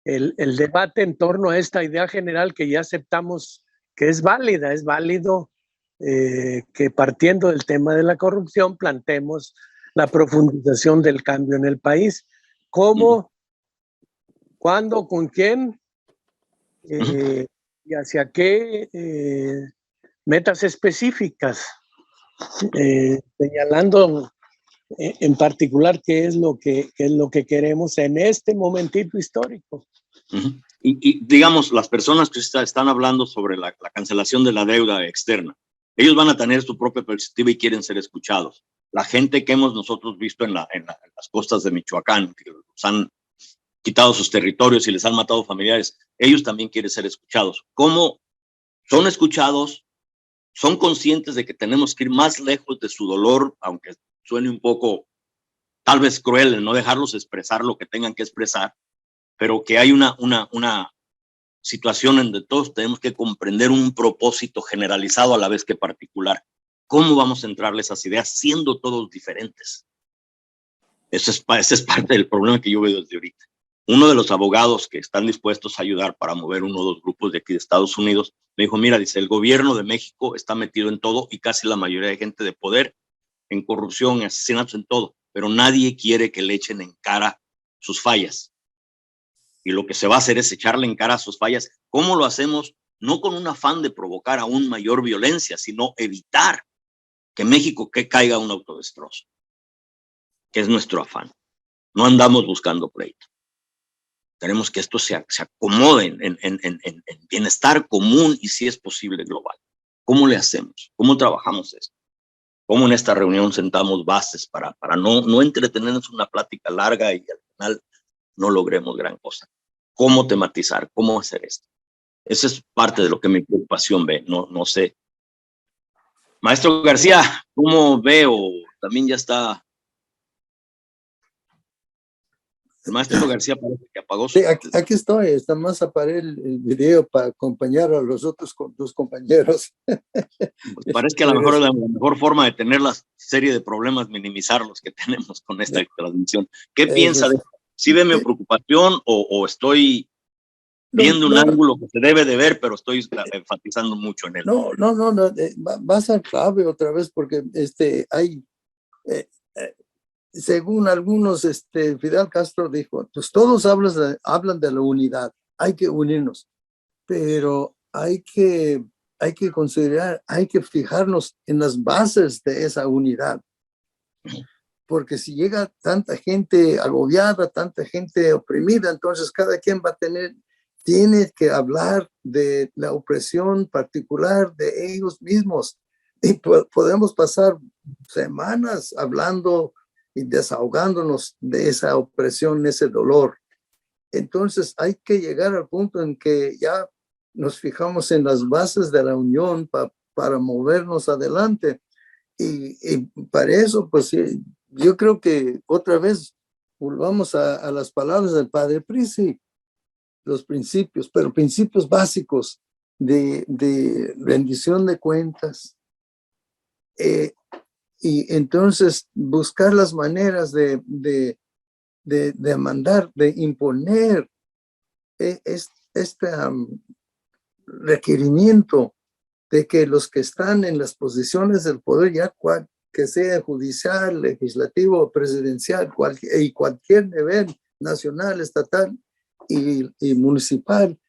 el debate en torno a esta idea general que ya aceptamos que es válida. Es válido que, partiendo del tema de la corrupción, planteemos la profundización del cambio en el país. ¿Cómo? ¿Cuándo? ¿Con quién? ¿Y hacia qué metas específicas? Señalando en particular qué es lo que queremos en este momentito histórico. Y digamos, las personas que están hablando sobre la cancelación de la deuda externa, ellos van a tener su propia perspectiva y quieren ser escuchados. La gente que hemos nosotros visto en las costas de Michoacán, que los han quitado sus territorios y les han matado familiares, ellos también quieren ser escuchados. ¿Cómo son escuchados? Son conscientes de que tenemos que ir más lejos de su dolor, aunque suene un poco tal vez cruel el no dejarlos expresar lo que tengan que expresar, pero que hay una situación en donde todos tenemos que comprender un propósito generalizado a la vez que particular. ¿Cómo vamos a entrarle esas ideas siendo todos diferentes? Ese es parte del problema que yo veo desde ahorita. Uno de los abogados que están dispuestos a ayudar para mover uno o dos grupos de aquí de Estados Unidos me dijo, mira, dice, el gobierno de México está metido en todo y casi la mayoría de gente de poder, en corrupción, en asesinatos, en todo, pero nadie quiere que le echen en cara sus fallas. Y lo que se va a hacer es echarle en cara sus fallas. ¿Cómo lo hacemos? No con un afán de provocar aún mayor violencia, sino evitar que México caiga a un autodestrozo, que es nuestro afán. No andamos buscando pleito. Tenemos que esto se acomode en bienestar común y, si es posible, global. ¿Cómo le hacemos? ¿Cómo trabajamos esto? ¿Cómo en esta reunión sentamos bases para no entretenernos una plática larga y al final no logremos gran cosa? ¿Cómo tematizar? ¿Cómo hacer esto? Esa es parte de lo que mi preocupación ve. No sé. Maestro García, ¿cómo veo? También ya está. El maestro García parece que apagó su... Sí, aquí estoy. Está más apagué el video para acompañar a los otros dos compañeros. Pues parece que a lo mejor es la mejor forma de tener la serie de problemas, minimizar los que tenemos con esta transmisión. ¿Qué piensa de esto? ¿Sí ve mi preocupación o estoy viendo un ángulo que se debe de ver, pero estoy enfatizando mucho en él? No, va a ser clave otra vez porque hay... según algunos, Fidel Castro dijo, pues todos hablan de la unidad, hay que unirnos, pero hay que considerar, hay que fijarnos en las bases de esa unidad, porque si llega tanta gente agobiada, tanta gente oprimida, entonces cada quien tiene que hablar de la opresión particular de ellos mismos, y podemos pasar semanas hablando y desahogándonos de esa opresión, ese dolor. Entonces hay que llegar al punto en que ya nos fijamos en las bases de la unión para movernos adelante. Y para eso, pues yo creo que otra vez volvamos a las palabras del Padre Prisi, los principios, pero principios básicos de rendición de cuentas. Y entonces buscar las maneras de mandar, de imponer este requerimiento de que los que están en las posiciones del poder, ya que sea judicial, legislativo, presidencial, y cualquier nivel nacional, estatal y municipal,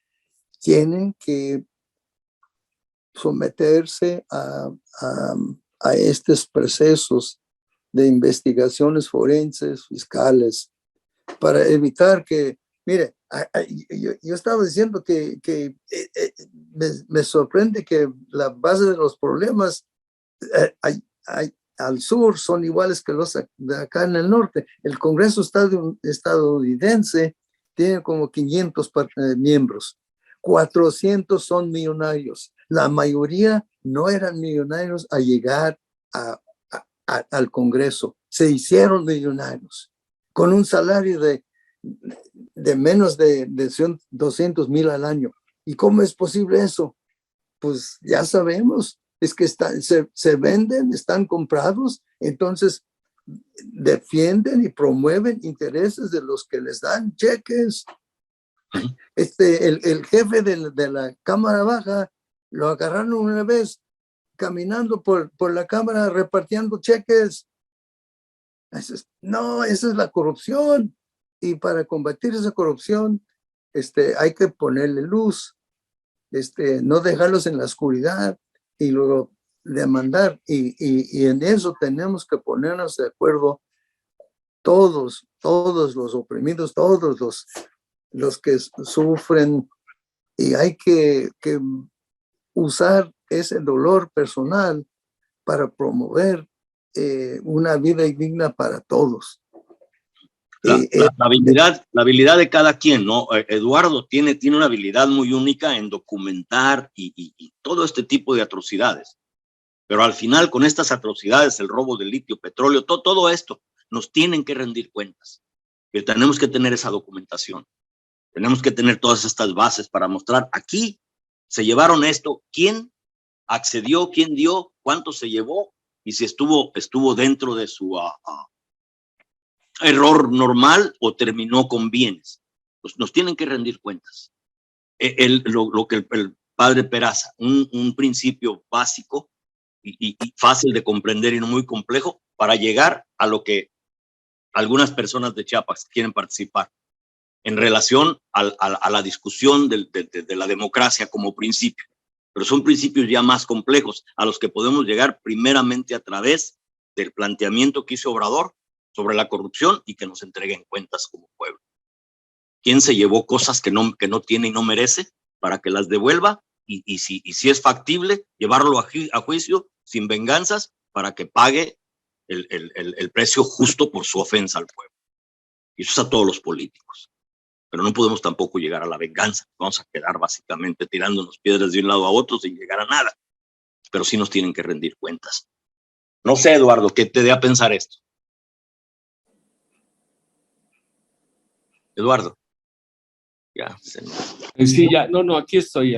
tienen que someterse a estos procesos de investigaciones forenses, fiscales, para evitar que, mire, yo estaba diciendo que me sorprende que la base de los problemas al sur son iguales que los de acá en el norte. El Congreso estadounidense tiene como 500 miembros, 400 son millonarios. La mayoría no eran millonarios al llegar al Congreso, se hicieron millonarios con un salario de menos de 200,000 al año. ¿Y cómo es posible eso? Pues ya sabemos, es que se venden, están comprados, entonces defienden y promueven intereses de los que les dan cheques. El jefe de la Cámara Baja lo agarraron una vez caminando por la Cámara repartiendo cheques. No, esa es la corrupción. Y para combatir esa corrupción, hay que ponerle luz, no dejarlos en la oscuridad y luego demandar. Y en eso tenemos que ponernos de acuerdo todos los oprimidos, todos los que sufren, y hay que usar ese dolor personal para promover una vida digna para todos. La habilidad de cada quien, ¿no? Eduardo tiene una habilidad muy única en documentar y todo este tipo de atrocidades. Pero al final, con estas atrocidades, el robo de litio, petróleo, todo esto, nos tienen que rendir cuentas. Que tenemos que tener esa documentación. Tenemos que tener todas estas bases para mostrar aquí se llevaron esto, quién accedió, quién dio, cuánto se llevó y si estuvo dentro de su error normal o terminó con bienes. Pues nos tienen que rendir cuentas. Lo que el padre Peraza, un principio básico y fácil de comprender y no muy complejo para llegar a lo que algunas personas de Chiapas quieren participar en relación a la discusión de la democracia como principio. Pero son principios ya más complejos a los que podemos llegar primeramente a través del planteamiento que hizo Obrador sobre la corrupción y que nos entreguen cuentas como pueblo. ¿Quién se llevó cosas que no tiene y no merece para que las devuelva? Y si es factible, llevarlo a juicio sin venganzas para que pague el precio justo por su ofensa al pueblo. Y eso es a todos los políticos. Pero no podemos tampoco llegar a la venganza. Vamos a quedar básicamente tirándonos piedras de un lado a otro sin llegar a nada. Pero sí nos tienen que rendir cuentas. No sé, Eduardo, ¿qué te dé a pensar esto? Eduardo. Ya. Sí, ya, no, aquí estoy.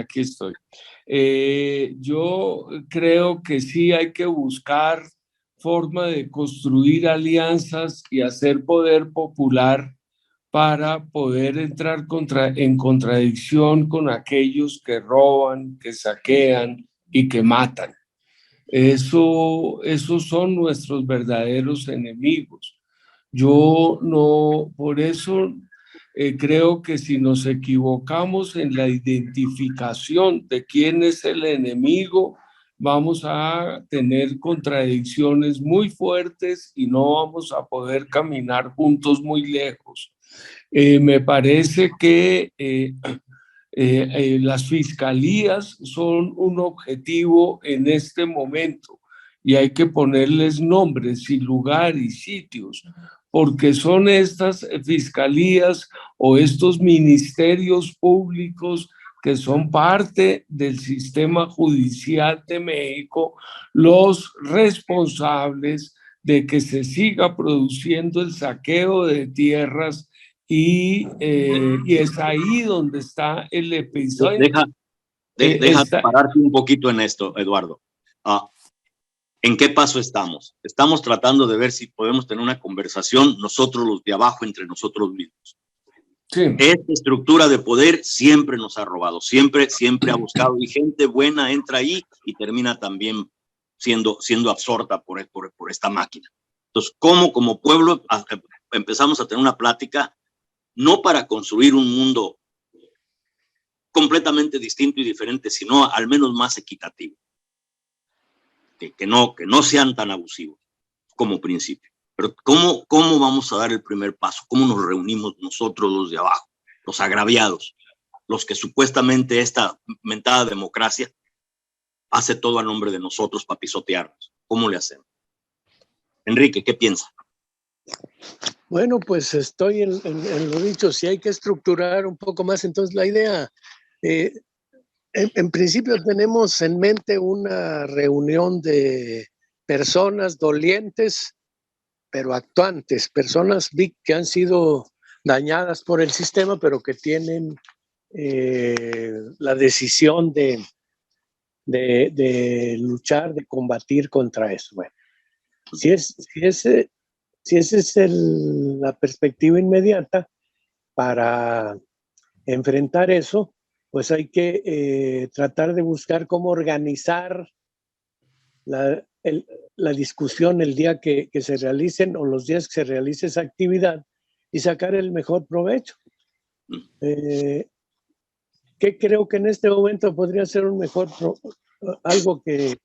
Yo creo que sí hay que buscar forma de construir alianzas y hacer poder popular para poder entrar en contradicción con aquellos que roban, que saquean y que matan. Esos son nuestros verdaderos enemigos. Yo no, por eso creo que si nos equivocamos en la identificación de quién es el enemigo, vamos a tener contradicciones muy fuertes y no vamos a poder caminar juntos muy lejos. Me parece que las fiscalías son un objetivo en este momento y hay que ponerles nombres y lugar y sitios, porque son estas fiscalías o estos ministerios públicos que son parte del sistema judicial de México los responsables de que se siga produciendo el saqueo de tierras y es ahí donde está el episodio. Deja pararte un poquito en esto, Eduardo. ¿En qué paso estamos? Estamos tratando de ver si podemos tener una conversación nosotros los de abajo entre nosotros mismos. Sí. Esta estructura de poder siempre nos ha robado, siempre ha buscado, y gente buena entra ahí y termina también siendo absorta por esta máquina. Entonces, ¿cómo como pueblo empezamos a tener una plática no para construir un mundo completamente distinto y diferente, sino al menos más equitativo? Que no sean tan abusivos como principio. Pero ¿cómo vamos a dar el primer paso? ¿Cómo nos reunimos nosotros los de abajo, los agraviados, los que supuestamente esta mentada democracia hace todo a nombre de nosotros para pisotearnos? ¿Cómo le hacemos? Enrique, ¿qué piensa? Bueno, pues estoy en lo dicho, si hay que estructurar un poco más, entonces la idea, en principio tenemos en mente una reunión de personas dolientes, pero actuantes, personas que han sido dañadas por el sistema, pero que tienen la decisión de luchar, de combatir contra eso. Bueno, si esa es la perspectiva inmediata para enfrentar eso, pues hay que tratar de buscar cómo organizar la discusión el día que se realicen o los días que se realice esa actividad y sacar el mejor provecho. ¿Qué creo que en este momento podría ser algo que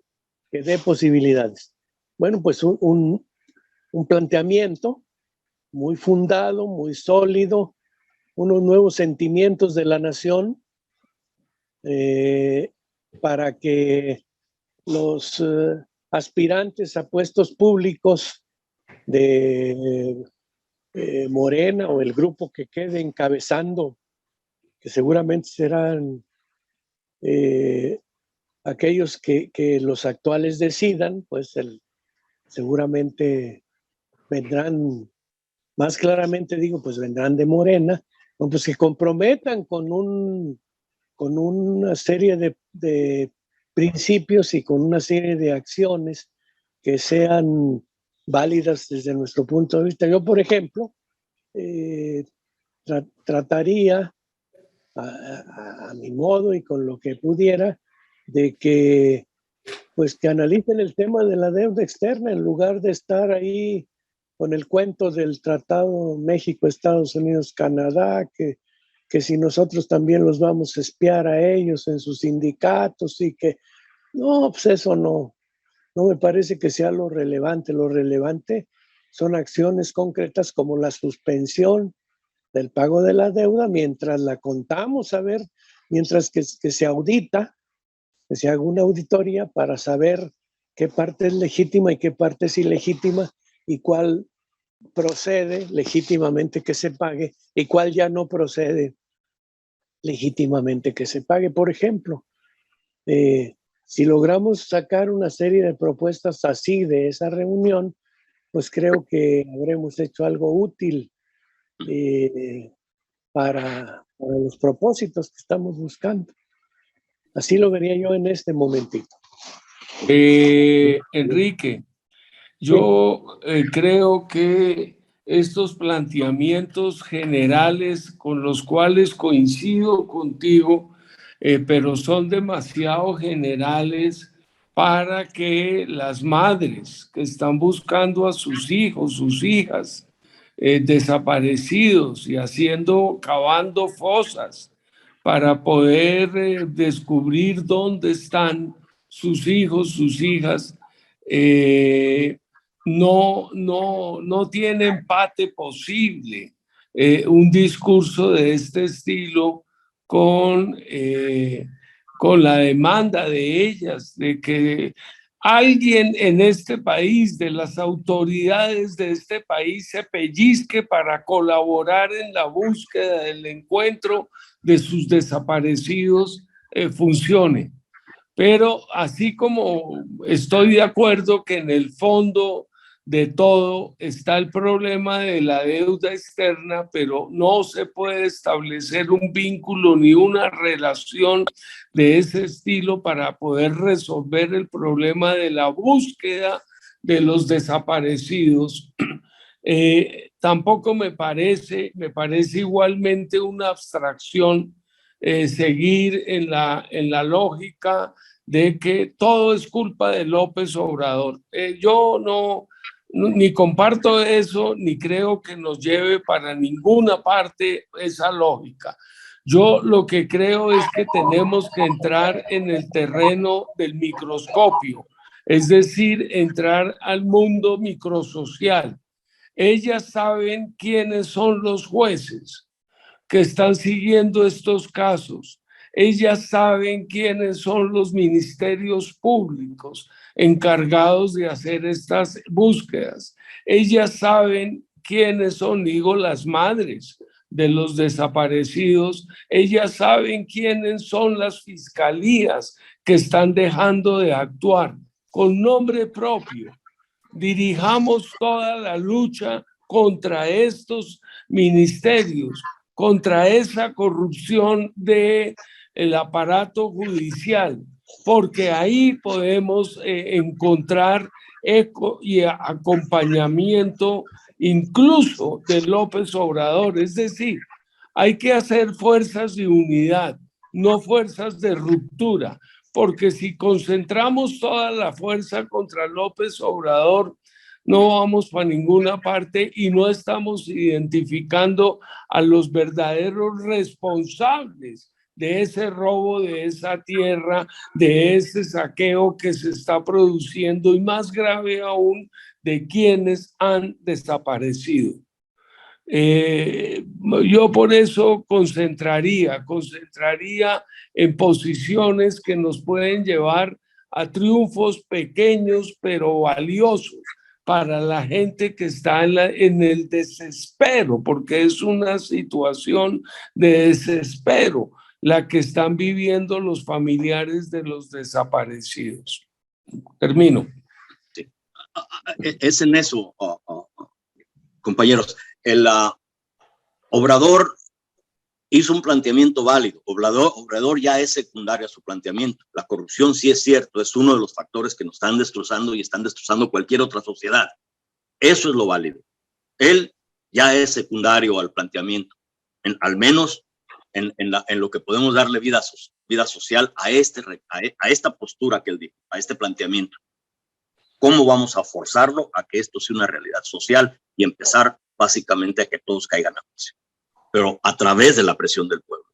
dé posibilidades? Bueno, pues un planteamiento muy fundado, muy sólido, unos nuevos sentimientos de la nación para que los aspirantes a puestos públicos de Morena o el grupo que quede encabezando, que seguramente serán aquellos que los actuales decidan, pues seguramente vendrán, más claramente digo, pues vendrán de Morena, pues se comprometan con una serie de principios y con una serie de acciones que sean válidas desde nuestro punto de vista. Yo, por ejemplo, trataría a mi modo y con lo que pudiera de que analicen el tema de la deuda externa en lugar de estar ahí con el cuento del Tratado México, Estados Unidos, Canadá, que si nosotros también los vamos a espiar a ellos en sus sindicatos y que no, pues eso no me parece que sea lo relevante. Lo relevante son acciones concretas como la suspensión del pago de la deuda mientras la contamos, mientras que se audita, que se haga una auditoría para saber qué parte es legítima y qué parte es ilegítima y cuál procede legítimamente que se pague y cuál ya no procede legítimamente que se pague. Por ejemplo, si logramos sacar una serie de propuestas así de esa reunión, pues creo que habremos hecho algo útil para los propósitos que estamos buscando. Así lo vería yo en este momentito. Enrique, yo creo que estos planteamientos generales con los cuales coincido contigo, pero son demasiado generales para que las madres que están buscando a sus hijos, sus hijas, desaparecidos y cavando fosas para poder descubrir dónde están sus hijos, sus hijas, no tiene empate posible un discurso de este estilo con la demanda de ellas, de que alguien en este país, de las autoridades de este país, se pellizque para colaborar en la búsqueda del encuentro de sus desaparecidos, funcione. Pero así como estoy de acuerdo que en el fondo de todo. Está el problema de la deuda externa, pero no se puede establecer un vínculo ni una relación de ese estilo para poder resolver el problema de la búsqueda de los desaparecidos. Tampoco me parece igualmente una abstracción seguir en la lógica de que todo es culpa de López Obrador. Yo ni comparto eso, ni creo que nos lleve para ninguna parte esa lógica. Yo lo que creo es que tenemos que entrar en el terreno del microscopio, es decir, entrar al mundo microsocial. Ellas saben quiénes son los jueces que están siguiendo estos casos. Ellas saben quiénes son los ministerios públicos encargados de hacer estas búsquedas. Ellas saben quiénes son, digo, las madres de los desaparecidos. Ellas saben quiénes son las fiscalías que están dejando de actuar con nombre propio. Dirijamos toda la lucha contra estos ministerios, contra esa corrupción del aparato judicial, porque ahí podemos encontrar eco y acompañamiento incluso de López Obrador. Es decir, hay que hacer fuerzas de unidad, no fuerzas de ruptura, porque si concentramos toda la fuerza contra López Obrador, no vamos para ninguna parte y no estamos identificando a los verdaderos responsables de ese robo de esa tierra, de ese saqueo que se está produciendo y más grave aún, de quienes han desaparecido. Yo por eso concentraría en posiciones que nos pueden llevar a triunfos pequeños pero valiosos para la gente que está en el desespero, porque es una situación de desespero la que están viviendo los familiares de los desaparecidos. Termino. Sí. Es en eso, compañeros. El Obrador hizo un planteamiento válido. Obrador ya es secundario a su planteamiento. La corrupción, sí es cierto, es uno de los factores que nos están destrozando y están destrozando cualquier otra sociedad. Eso es lo válido. Él ya es secundario al planteamiento, al menos en lo que podemos darle vida social a esta postura que él dijo, a este planteamiento. ¿Cómo vamos a forzarlo a que esto sea una realidad social y empezar básicamente a que todos caigan a juicio? Pero a través de la presión del pueblo.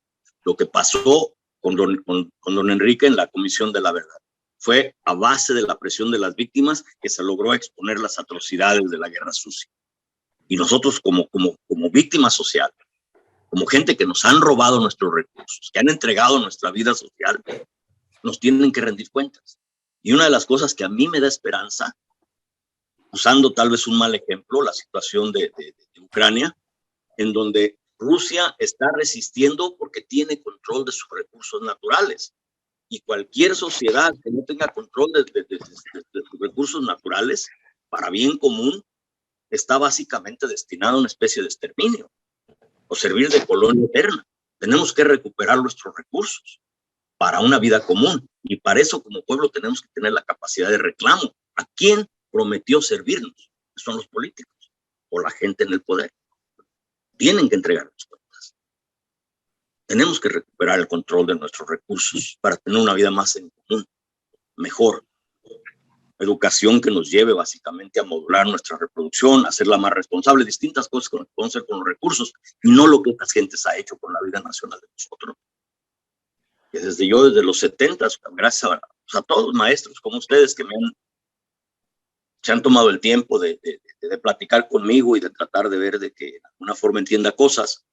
Lo que pasó con don Enrique en la Comisión de la Verdad fue a base de la presión de las víctimas que se logró exponer las atrocidades de la guerra sucia. Y nosotros como víctima social, como gente que nos han robado nuestros recursos, que han entregado nuestra vida social, nos tienen que rendir cuentas. Y una de las cosas que a mí me da esperanza, usando tal vez un mal ejemplo, la situación de Ucrania, en donde Rusia está resistiendo porque tiene control de sus recursos naturales. Y cualquier sociedad que no tenga control de sus recursos naturales, para bien común, está básicamente destinada a una especie de exterminio o servir de colonia eterna. Tenemos que recuperar nuestros recursos para una vida común. Y para eso, como pueblo, tenemos que tener la capacidad de reclamo. ¿A quién prometió servirnos? Son los políticos o la gente en el poder. Tienen que entregarnos cuentas. Tenemos que recuperar el control de nuestros recursos para tener una vida más en común, mejor. Educación que nos lleve básicamente a modular nuestra reproducción, a hacerla más responsable, distintas cosas que podemos hacer con los recursos y no lo que estas gentes ha hecho con la vida nacional de nosotros. Que desde los 70, gracias a todos los maestros como ustedes que se han tomado el tiempo de platicar conmigo y de tratar de ver de que de alguna forma entienda cosas,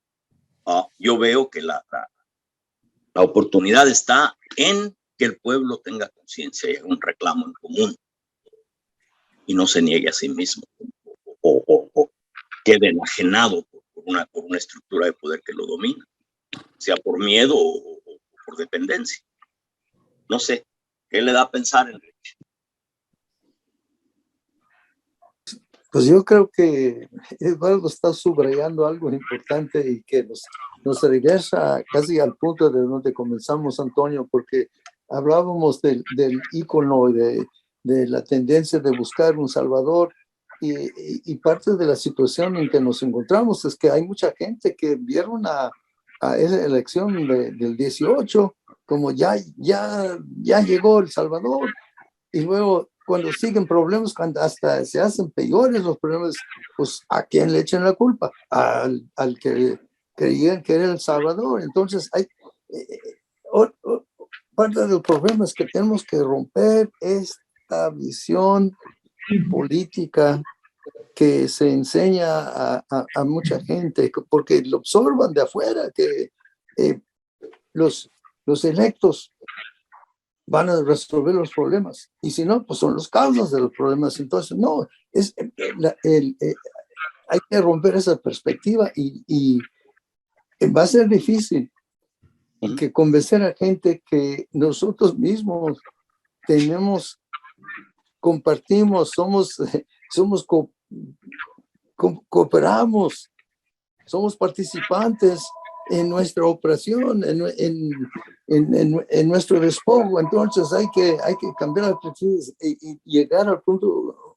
yo veo que la oportunidad está en que el pueblo tenga conciencia y haga un reclamo en común y no se niegue a sí mismo o quede enajenado por una estructura de poder que lo domina, sea por miedo o por dependencia. No sé, ¿qué le da a pensar, Enrique? Pues yo creo que Eduardo está subrayando algo importante y que nos regresa casi al punto de donde comenzamos, Antonio, porque hablábamos del ícono y de la tendencia de buscar un salvador y parte de la situación en que nos encontramos es que hay mucha gente que vieron a esa elección del 18 como ya llegó El Salvador, y luego cuando siguen problemas, cuando hasta se hacen peores los problemas, pues ¿a quién le echan la culpa? Al que creían que era El Salvador. Entonces hay parte del problema es que tenemos que romper esta visión política que se enseña a mucha gente, porque lo observan de afuera, que los electos van a resolver los problemas, y si no, pues son las causas de los problemas. Entonces, no, hay que romper esa perspectiva y va a ser difícil que convencer a gente que nosotros mismos compartimos, cooperamos, somos participantes en nuestra operación, en nuestro despojo. Entonces hay que cambiar la perspectiva y llegar al punto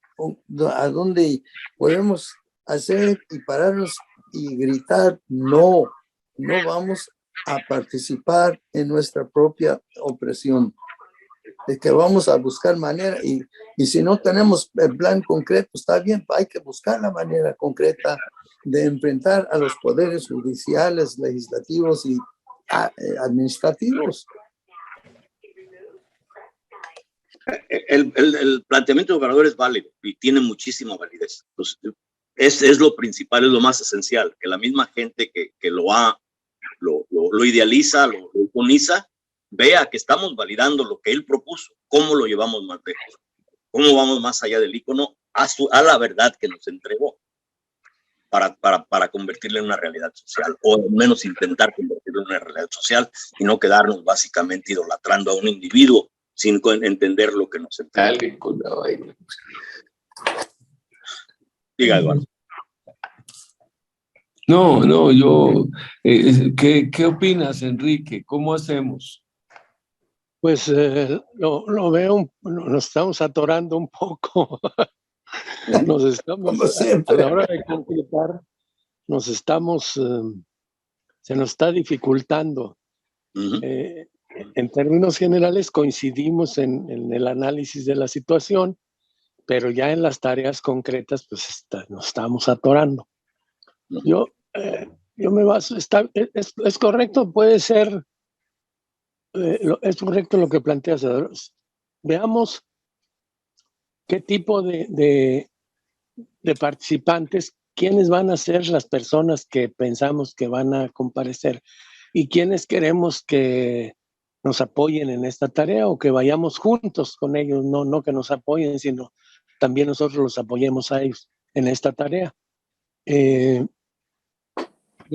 a donde podemos hacer y pararnos y gritar: no vamos a participar en nuestra propia opresión, de que vamos a buscar manera, y si no tenemos el plan concreto, está bien, hay que buscar la manera concreta de enfrentar a los poderes judiciales, legislativos y administrativos. El planteamiento de Obrador es válido y tiene muchísima validez. Pues, es lo principal, es lo más esencial, que la misma gente que lo idealiza, lo iconiza, vea que estamos validando lo que él propuso, cómo lo llevamos más lejos, cómo vamos más allá del icono a la verdad que nos entregó para convertirla en una realidad social, o al menos intentar convertirla en una realidad social y no quedarnos básicamente idolatrando a un individuo sin entender lo que nos entregó. Diga, Eduardo. No, yo, ¿qué opinas, Enrique? ¿Cómo hacemos? Pues lo veo, nos estamos atorando un poco. Nos estamos, a la hora de concretar, se nos está dificultando. En términos generales coincidimos en el análisis de la situación, pero ya en las tareas concretas pues nos estamos atorando. Yo me baso, es correcto, puede ser, es correcto lo que planteas. Veamos qué tipo de participantes, quiénes van a ser las personas que pensamos que van a comparecer y quiénes queremos que nos apoyen en esta tarea o que vayamos juntos con ellos, no que nos apoyen, sino también nosotros los apoyemos a ellos en esta tarea. Y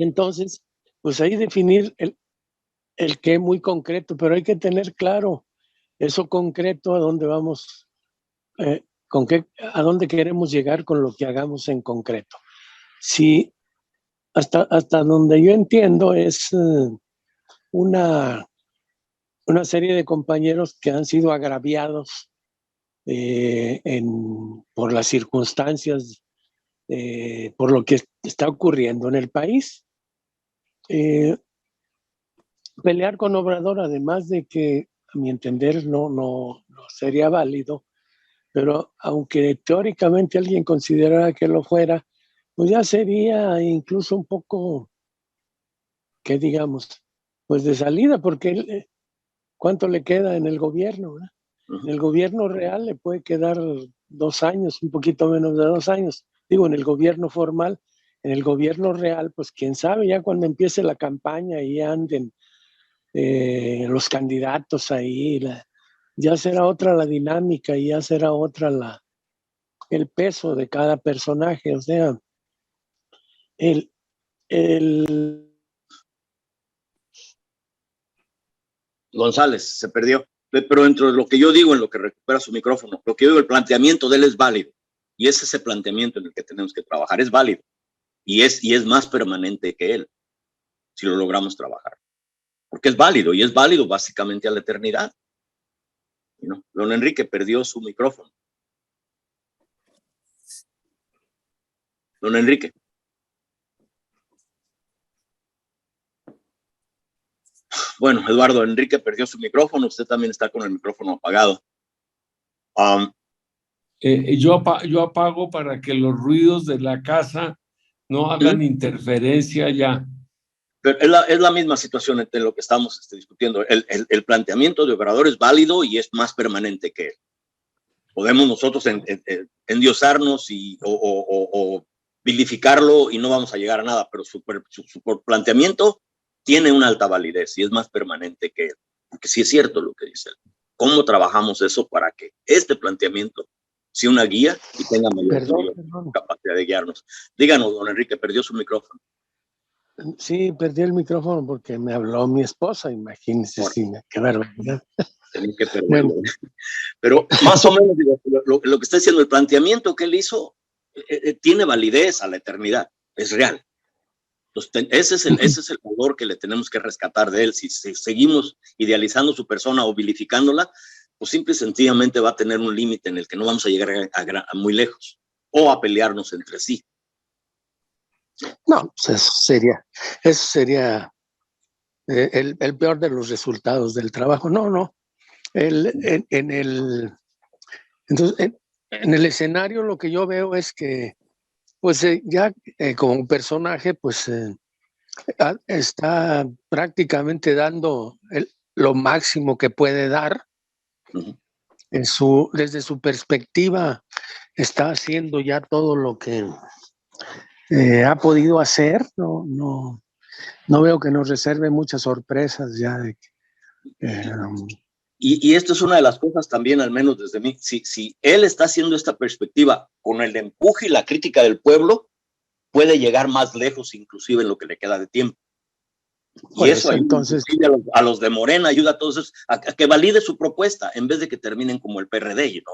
entonces, pues ahí definir el qué muy concreto, pero hay que tener claro eso concreto, a dónde vamos, a dónde queremos llegar con lo que hagamos en concreto. Sí, hasta donde yo entiendo es una serie de compañeros que han sido agraviados por las circunstancias, por lo que está ocurriendo en el país. Pelear con Obrador, además de que a mi entender no sería válido, pero aunque teóricamente alguien considerara que lo fuera, pues ya sería incluso un poco, ¿qué digamos? Pues de salida, porque ¿cuánto le queda en el gobierno? En el gobierno real le puede quedar 2 años, un poquito menos de 2 años. Digo, en el gobierno formal. En el gobierno real, pues quién sabe, ya cuando empiece la campaña y anden los candidatos ahí, ya será otra la dinámica y ya será otra el peso de cada personaje. O sea, González se perdió, pero dentro de lo que yo digo, en lo que recupera su micrófono, lo que yo digo, el planteamiento de él es válido. Y es ese planteamiento en el que tenemos que trabajar. Es válido y es más permanente que él, si lo logramos trabajar. Porque es válido y es válido básicamente a la eternidad. ¿No? Don Enrique perdió su micrófono. Don Enrique. Bueno, Eduardo, Enrique perdió su micrófono. Usted también está con el micrófono apagado. Yo apago para que los ruidos de la casa no hagan interferencia ya. Pero es la misma situación entre lo que estamos discutiendo. El planteamiento de Obrador es válido y es más permanente que él. Podemos nosotros endiosarnos o vilificarlo y no vamos a llegar a nada, pero su planteamiento tiene una alta validez y es más permanente que él. Porque sí es cierto lo que dice él. ¿Cómo trabajamos eso para que este planteamiento sea una guía y tenga mayor capacidad de guiarnos? Díganos, don Enrique, perdió su micrófono. Sí, perdí el micrófono porque me habló mi esposa, imagínense, sí, qué barbaridad. Tenía que perderlo. Bueno. Pero más o menos digo, lo que está diciendo, el planteamiento que él hizo tiene validez a la eternidad, es real. Entonces, ese es el valor que le tenemos que rescatar de él. Si seguimos idealizando su persona o vilificándola, pues simple y sencillamente va a tener un límite en el que no vamos a llegar a muy lejos o a pelearnos entre sí. No, pues eso sería el peor de los resultados del trabajo. No. En el escenario lo que yo veo es que pues ya como un personaje pues está prácticamente dando lo máximo que puede dar. Desde su perspectiva está haciendo ya todo lo que ha podido hacer. No veo que nos reserve muchas sorpresas ya de y esto es una de las cosas también, al menos desde mí, si él está haciendo esta perspectiva con el empuje y la crítica del pueblo, puede llegar más lejos inclusive en lo que le queda de tiempo. Y eso ayuda entonces a los de Morena, ayuda a todos esos, a que valide su propuesta en vez de que terminen como el PRD, ¿no?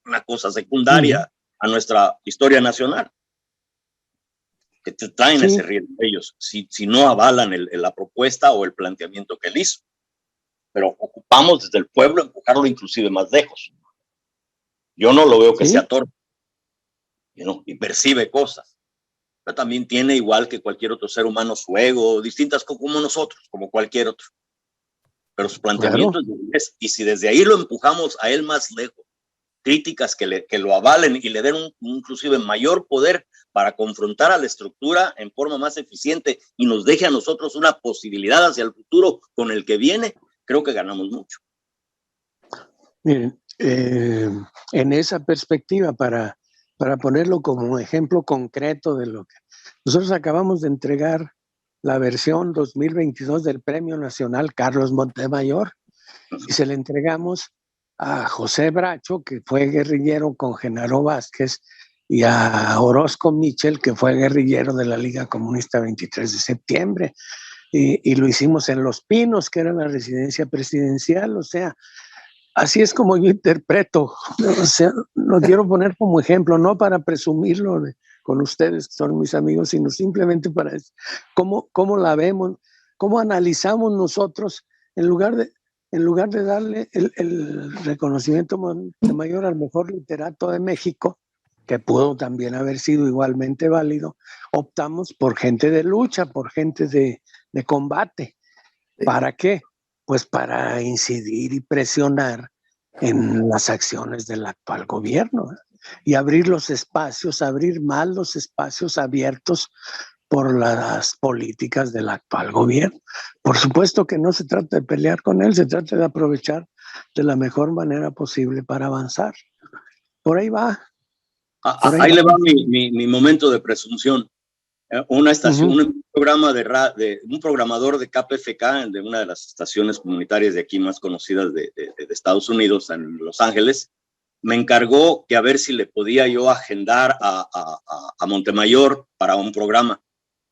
Una cosa secundaria a nuestra historia nacional. Que te traen ese riesgo ellos, si no avalan la propuesta o el planteamiento que él hizo. Pero ocupamos desde el pueblo empujarlo inclusive más lejos. Yo no lo veo que sea torpe, ¿no? Y percibe cosas. Pero también tiene, igual que cualquier otro ser humano, su ego, distintas como nosotros, como cualquier otro. Pero su planteamiento es, y si desde ahí lo empujamos a él más lejos, críticas que lo avalen y le den inclusive mayor poder para confrontar a la estructura en forma más eficiente y nos deje a nosotros una posibilidad hacia el futuro con el que viene, creo que ganamos mucho. Miren, en esa perspectiva, para ponerlo como ejemplo concreto de lo que nosotros acabamos de entregar, la versión 2022 del Premio Nacional Carlos Montemayor, y se le entregamos a José Bracho, que fue guerrillero con Genaro Vázquez, y a Orozco Mitchell, que fue guerrillero de la Liga Comunista 23 de septiembre, y lo hicimos en Los Pinos, que era la residencia presidencial. O sea, así es como yo interpreto. O sea, lo quiero poner como ejemplo, no para presumirlo con ustedes, que son mis amigos, sino simplemente para cómo la vemos, cómo analizamos nosotros, en lugar de darle el reconocimiento de mayor al mejor literato de México, que pudo también haber sido igualmente válido, optamos por gente de lucha, por gente de combate. ¿Para qué? Pues para incidir y presionar en las acciones del actual gobierno, y abrir los espacios, abrir más los espacios abiertos por las políticas del actual gobierno. Por supuesto que no se trata de pelear con él, se trata de aprovechar de la mejor manera posible para avanzar. Por ahí va. Ahí le va mi momento de presunción. Una estación, un programador de KPFK, de una de las estaciones comunitarias de aquí más conocidas de Estados Unidos, en Los Ángeles, me encargó que a ver si le podía yo agendar a Montemayor para un programa.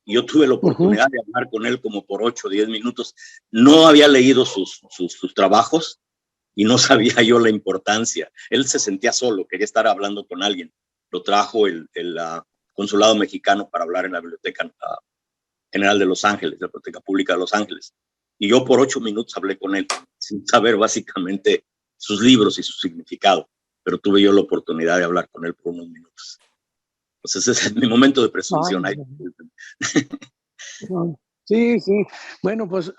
Y yo tuve la oportunidad de hablar con él como por 8 o 10 minutos. No había leído sus trabajos y no sabía yo la importancia. Él se sentía solo, quería estar hablando con alguien. lo trajo el consulado mexicano para hablar en la Biblioteca General de Los Ángeles, la Biblioteca Pública de Los Ángeles. Y yo por 8 minutos hablé con él, sin saber básicamente sus libros y su significado, pero tuve yo la oportunidad de hablar con él por unos minutos. Entonces ese es mi momento de presunción ahí. Sí, sí. Bueno, pues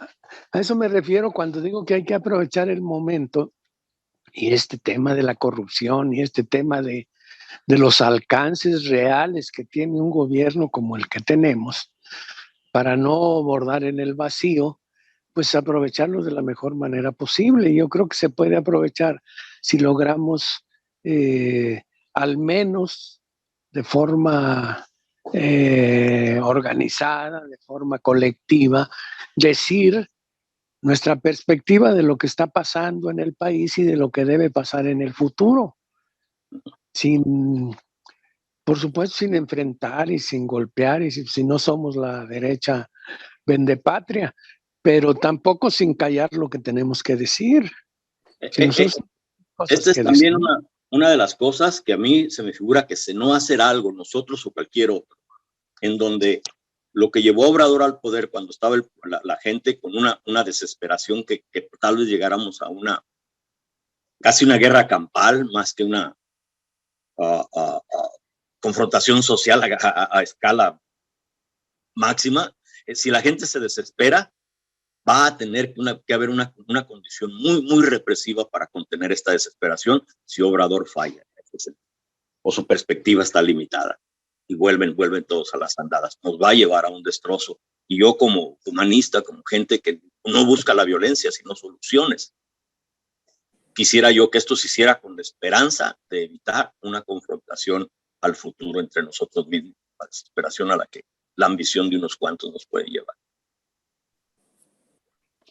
a eso me refiero cuando digo que hay que aprovechar el momento y este tema de la corrupción y este tema de los alcances reales que tiene un gobierno como el que tenemos, para no bordar en el vacío, pues aprovecharlos de la mejor manera posible. Yo creo que se puede aprovechar si logramos al menos de forma organizada, de forma colectiva, decir nuestra perspectiva de lo que está pasando en el país y de lo que debe pasar en el futuro, por supuesto, sin enfrentar y sin golpear, y si no somos la derecha vendepatria, pero tampoco sin callar lo que tenemos que decir. Si Esta es también una de las cosas que a mí se me figura que si no hacer algo nosotros o cualquier otro, en donde lo que llevó a Obrador al poder cuando estaba la gente con una desesperación que tal vez llegáramos a casi una guerra campal, más que una confrontación social a escala máxima. Si la gente se desespera, va a tener que haber una condición muy, muy represiva para contener esta desesperación si Obrador falla o su perspectiva está limitada y vuelven todos a las andadas. Nos va a llevar a un destrozo. Y yo como humanista, como gente que no busca la violencia, sino soluciones, quisiera yo que esto se hiciera con la esperanza de evitar una confrontación al futuro entre nosotros mismos, la desesperación a la que la ambición de unos cuantos nos puede llevar.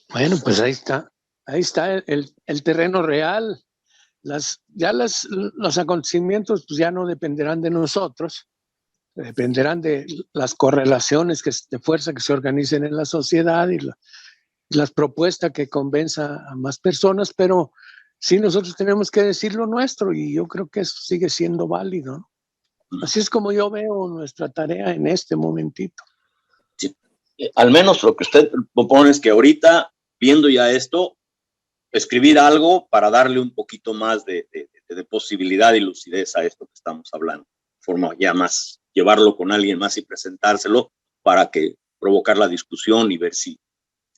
Bueno, pues ahí está el terreno real. Los acontecimientos pues ya no dependerán de nosotros, dependerán de las correlaciones de fuerza que se organicen en la sociedad y las propuestas que convenza a más personas, pero sí nosotros tenemos que decir lo nuestro y yo creo que eso sigue siendo válido, ¿no? Así es como yo veo nuestra tarea en este momentito. Sí. Al menos lo que usted propone es que ahorita, viendo ya esto, escribir algo para darle un poquito más de posibilidad y lucidez a esto que estamos hablando. De forma ya más, llevarlo con alguien más y presentárselo para que provocar la discusión y ver si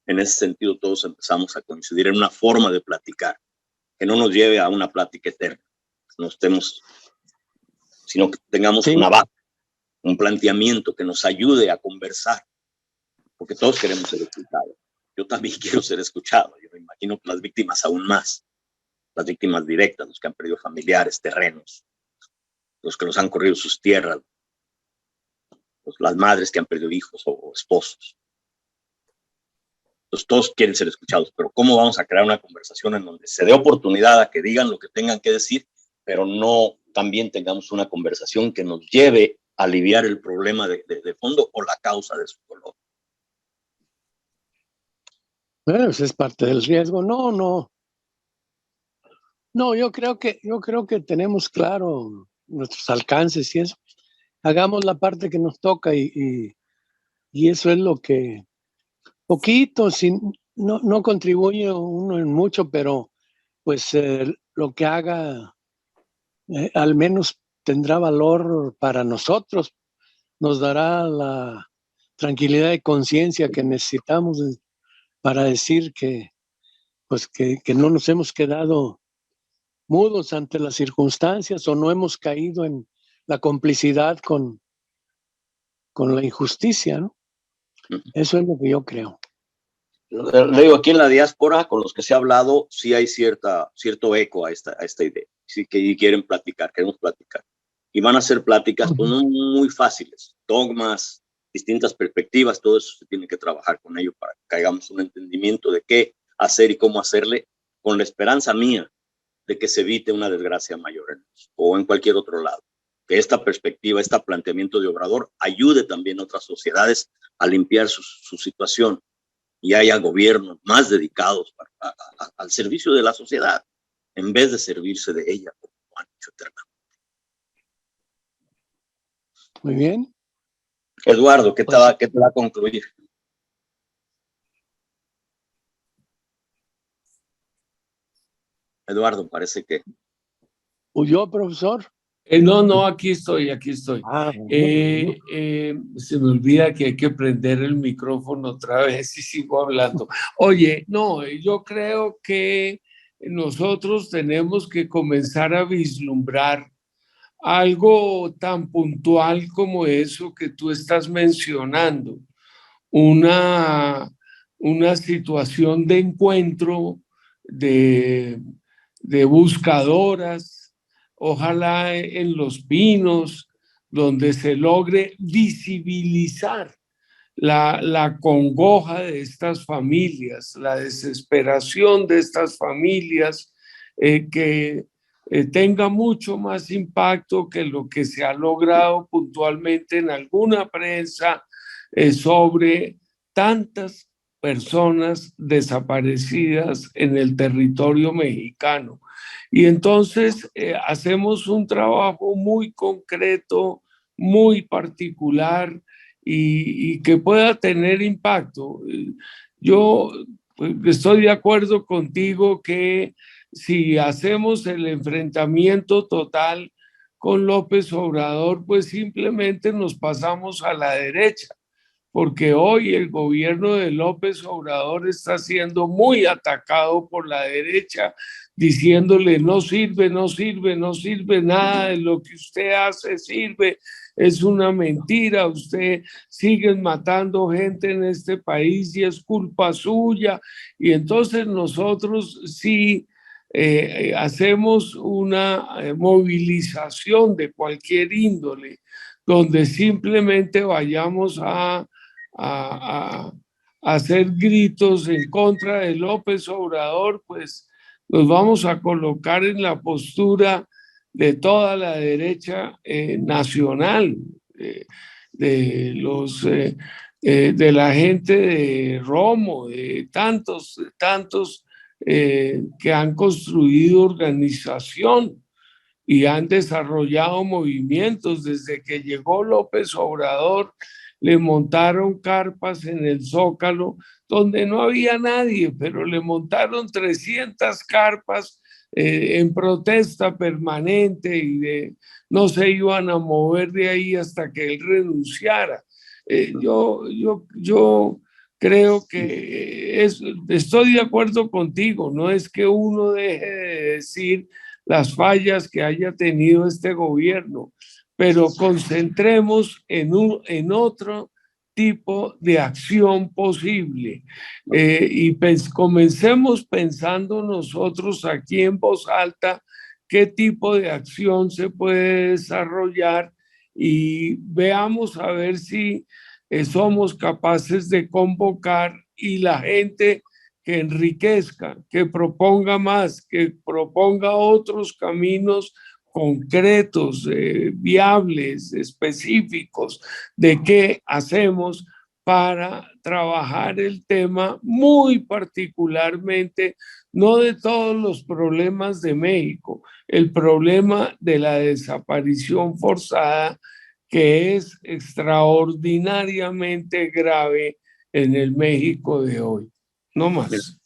en ese sentido todos empezamos a coincidir en una forma de platicar, que no nos lleve a una plática eterna, sino que tengamos una base, un planteamiento que nos ayude a conversar, porque todos queremos ser escuchados. Yo también quiero ser escuchado. Yo me imagino que las víctimas aún más, las víctimas directas, los que han perdido familiares, terrenos, los que los han corrido sus tierras, las madres que han perdido hijos o esposos. Entonces todos quieren ser escuchados, pero ¿cómo vamos a crear una conversación en donde se dé oportunidad a que digan lo que tengan que decir, pero no también tengamos una conversación que nos lleve a aliviar el problema de fondo o la causa de su dolor? Bueno, eso es parte del riesgo. No, yo creo que tenemos claro nuestros alcances y eso. Hagamos la parte que nos toca y eso es lo que poquito, no contribuye uno en mucho, pero pues lo que haga al menos tendrá valor para nosotros, nos dará la tranquilidad de conciencia que necesitamos para decir que no nos hemos quedado mudos ante las circunstancias o no hemos caído en la complicidad con la injusticia, ¿no? Eso es lo que yo creo. Le digo, aquí en la diáspora, con los que se ha hablado, sí hay cierto eco a esta idea. Sí que quieren platicar, queremos platicar. Y van a ser pláticas pues, no muy fáciles, dogmas, distintas perspectivas, todo eso se tiene que trabajar con ello para que hagamos un entendimiento de qué hacer y cómo hacerle, con la esperanza mía de que se evite una desgracia mayor en México o en cualquier otro lado. Que esta perspectiva, este planteamiento de Obrador ayude también a otras sociedades a limpiar su situación y haya gobiernos más dedicados al servicio de la sociedad en vez de servirse de ella como han hecho eternamente. Muy bien. Eduardo, ¿qué te va a concluir? Eduardo, parece que... ¿Huyó, profesor? No, aquí estoy. Bueno. Se me olvida que hay que prender el micrófono otra vez y sigo hablando. Oye, no, yo creo que nosotros tenemos que comenzar a vislumbrar algo tan puntual como eso que tú estás mencionando, una, una situación de encuentro de, de buscadoras, ojalá en Los Pinos, donde se logre visibilizar la congoja de estas familias, la desesperación de estas familias, que tenga mucho más impacto que lo que se ha logrado puntualmente en alguna prensa sobre tantas personas desaparecidas en el territorio mexicano. Y entonces hacemos un trabajo muy concreto, muy particular, y que pueda tener impacto. Yo pues, estoy de acuerdo contigo que si hacemos el enfrentamiento total con López Obrador, pues simplemente nos pasamos a la derecha, porque hoy el gobierno de López Obrador está siendo muy atacado por la derecha, diciéndole no sirve, nada de lo que usted hace sirve, es una mentira, usted sigue matando gente en este país y es culpa suya. Y entonces nosotros sí hacemos una movilización de cualquier índole, donde simplemente vayamos a hacer gritos en contra de López Obrador, pues nos vamos a colocar en la postura de toda la derecha nacional, de los de la gente de Romo, de tantos que han construido organización y han desarrollado movimientos. Desde que llegó López Obrador, le montaron carpas en el Zócalo donde no había nadie, pero le montaron 300 carpas en protesta permanente y no se iban a mover de ahí hasta que él renunciara. Yo creo que estoy de acuerdo contigo, no es que uno deje de decir las fallas que haya tenido este gobierno, pero concentremos en otro tipo de acción posible y comencemos pensando nosotros aquí en voz alta qué tipo de acción se puede desarrollar y veamos a ver si somos capaces de convocar y la gente que enriquezca, que proponga más, que proponga otros caminos concretos, viables, específicos, de qué hacemos para trabajar el tema muy particularmente, no de todos los problemas de México, el problema de la desaparición forzada, que es extraordinariamente grave en el México de hoy. No más.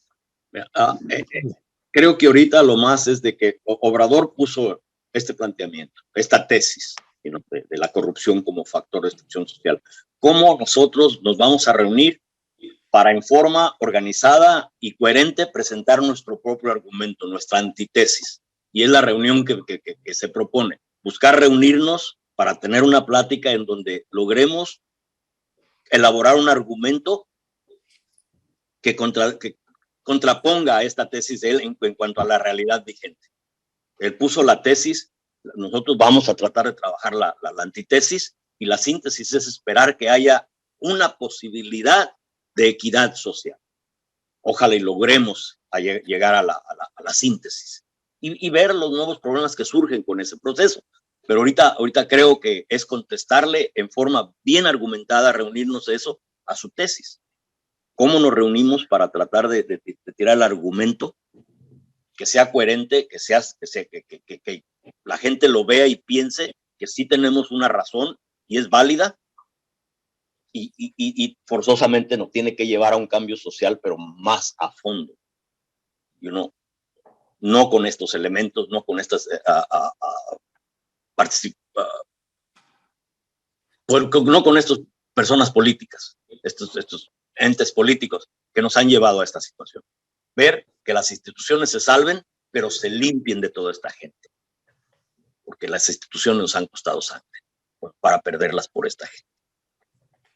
Creo que ahorita lo más es de que Obrador puso este planteamiento, esta tesis, de la corrupción como factor de destrucción social. ¿Cómo nosotros nos vamos a reunir para en forma organizada y coherente presentar nuestro propio argumento, nuestra antitesis? Y es la reunión que se propone, buscar reunirnos para tener una plática en donde logremos elaborar un argumento que contraponga a esta tesis de él en cuanto a la realidad vigente. Él puso la tesis, nosotros vamos a tratar de trabajar la antitesis, y la síntesis es esperar que haya una posibilidad de equidad social. Ojalá y logremos llegar a la síntesis y ver los nuevos problemas que surgen con ese proceso. Pero ahorita creo que es contestarle en forma bien argumentada, reunirnos eso a su tesis. ¿Cómo nos reunimos para tratar de tirar el argumento que sea coherente, que la gente lo vea y piense que sí tenemos una razón y es válida y forzosamente nos tiene que llevar a un cambio social, pero más a fondo. No con estos elementos, no con estas no con estas personas políticas, estos entes políticos que nos han llevado a esta situación. Ver que las instituciones se salven, pero se limpien de toda esta gente. Porque las instituciones nos han costado sangre para perderlas por esta gente.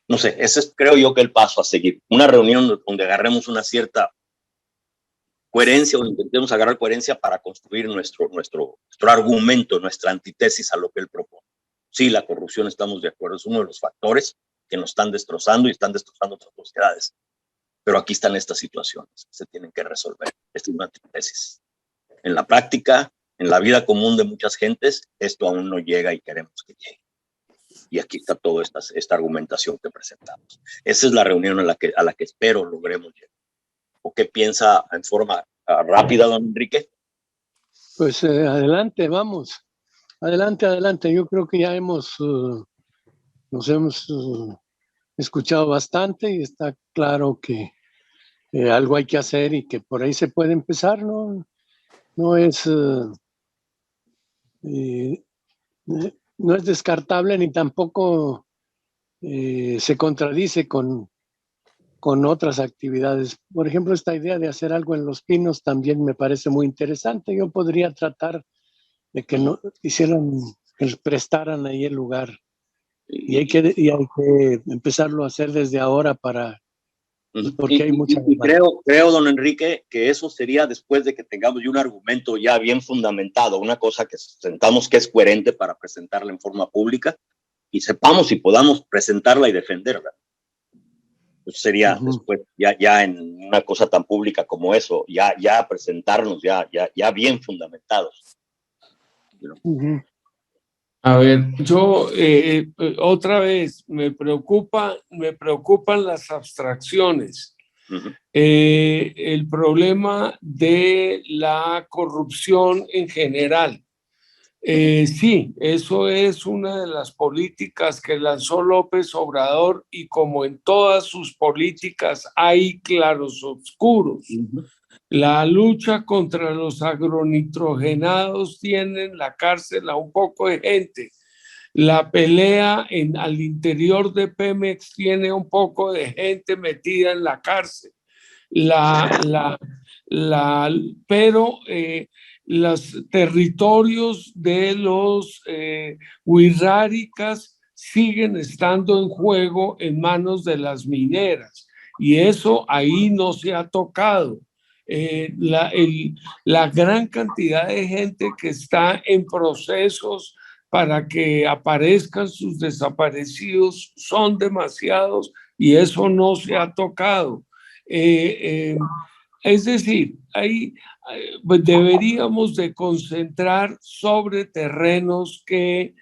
No sé, ese es, creo yo, que el paso a seguir. Una reunión donde agarremos una cierta coherencia o intentemos agarrar coherencia para construir nuestro argumento, nuestra antítesis a lo que él propone. Sí, la corrupción, estamos de acuerdo, es uno de los factores que nos están destrozando y están destrozando otras sociedades. Pero aquí están estas situaciones que se tienen que resolver. Esta es una antítesis. En la práctica, en la vida común de muchas gentes, esto aún no llega y queremos que llegue. Y aquí está toda esta argumentación que presentamos. Esa es la reunión a la que espero logremos llegar. ¿O qué piensa en forma rápida, don Enrique? Pues adelante, vamos. Adelante. Yo creo que ya nos hemos escuchado bastante y está claro que algo hay que hacer y que por ahí se puede empezar, ¿no? No es descartable ni tampoco se contradice con otras actividades. Por ejemplo, esta idea de hacer algo en Los Pinos también me parece muy interesante. Yo podría tratar de que no hicieran, que prestaran ahí el lugar. Y hay que empezarlo a hacer desde ahora porque hay mucha demanda. Creo, don Enrique, que eso sería después de que tengamos un argumento ya bien fundamentado, una cosa que sentamos que es coherente para presentarla en forma pública y sepamos y podamos presentarla y defenderla. Pues sería después, ya en una cosa tan pública como eso, ya presentarnos ya bien fundamentados. A ver, yo otra vez me preocupan las abstracciones. El problema de la corrupción en general. Sí, eso es una de las políticas que lanzó López Obrador y como en todas sus políticas hay claros oscuros. La lucha contra los agronitrogenados tiene en la cárcel a un poco de gente. La pelea al interior de Pemex tiene un poco de gente metida en la cárcel. Pero los territorios de los wixárikas siguen estando en juego en manos de las mineras y eso ahí no se ha tocado. La gran cantidad de gente que está en procesos para que aparezcan sus desaparecidos son demasiados y eso no se ha tocado. Es decir, deberíamos de concentrar sobre terrenos que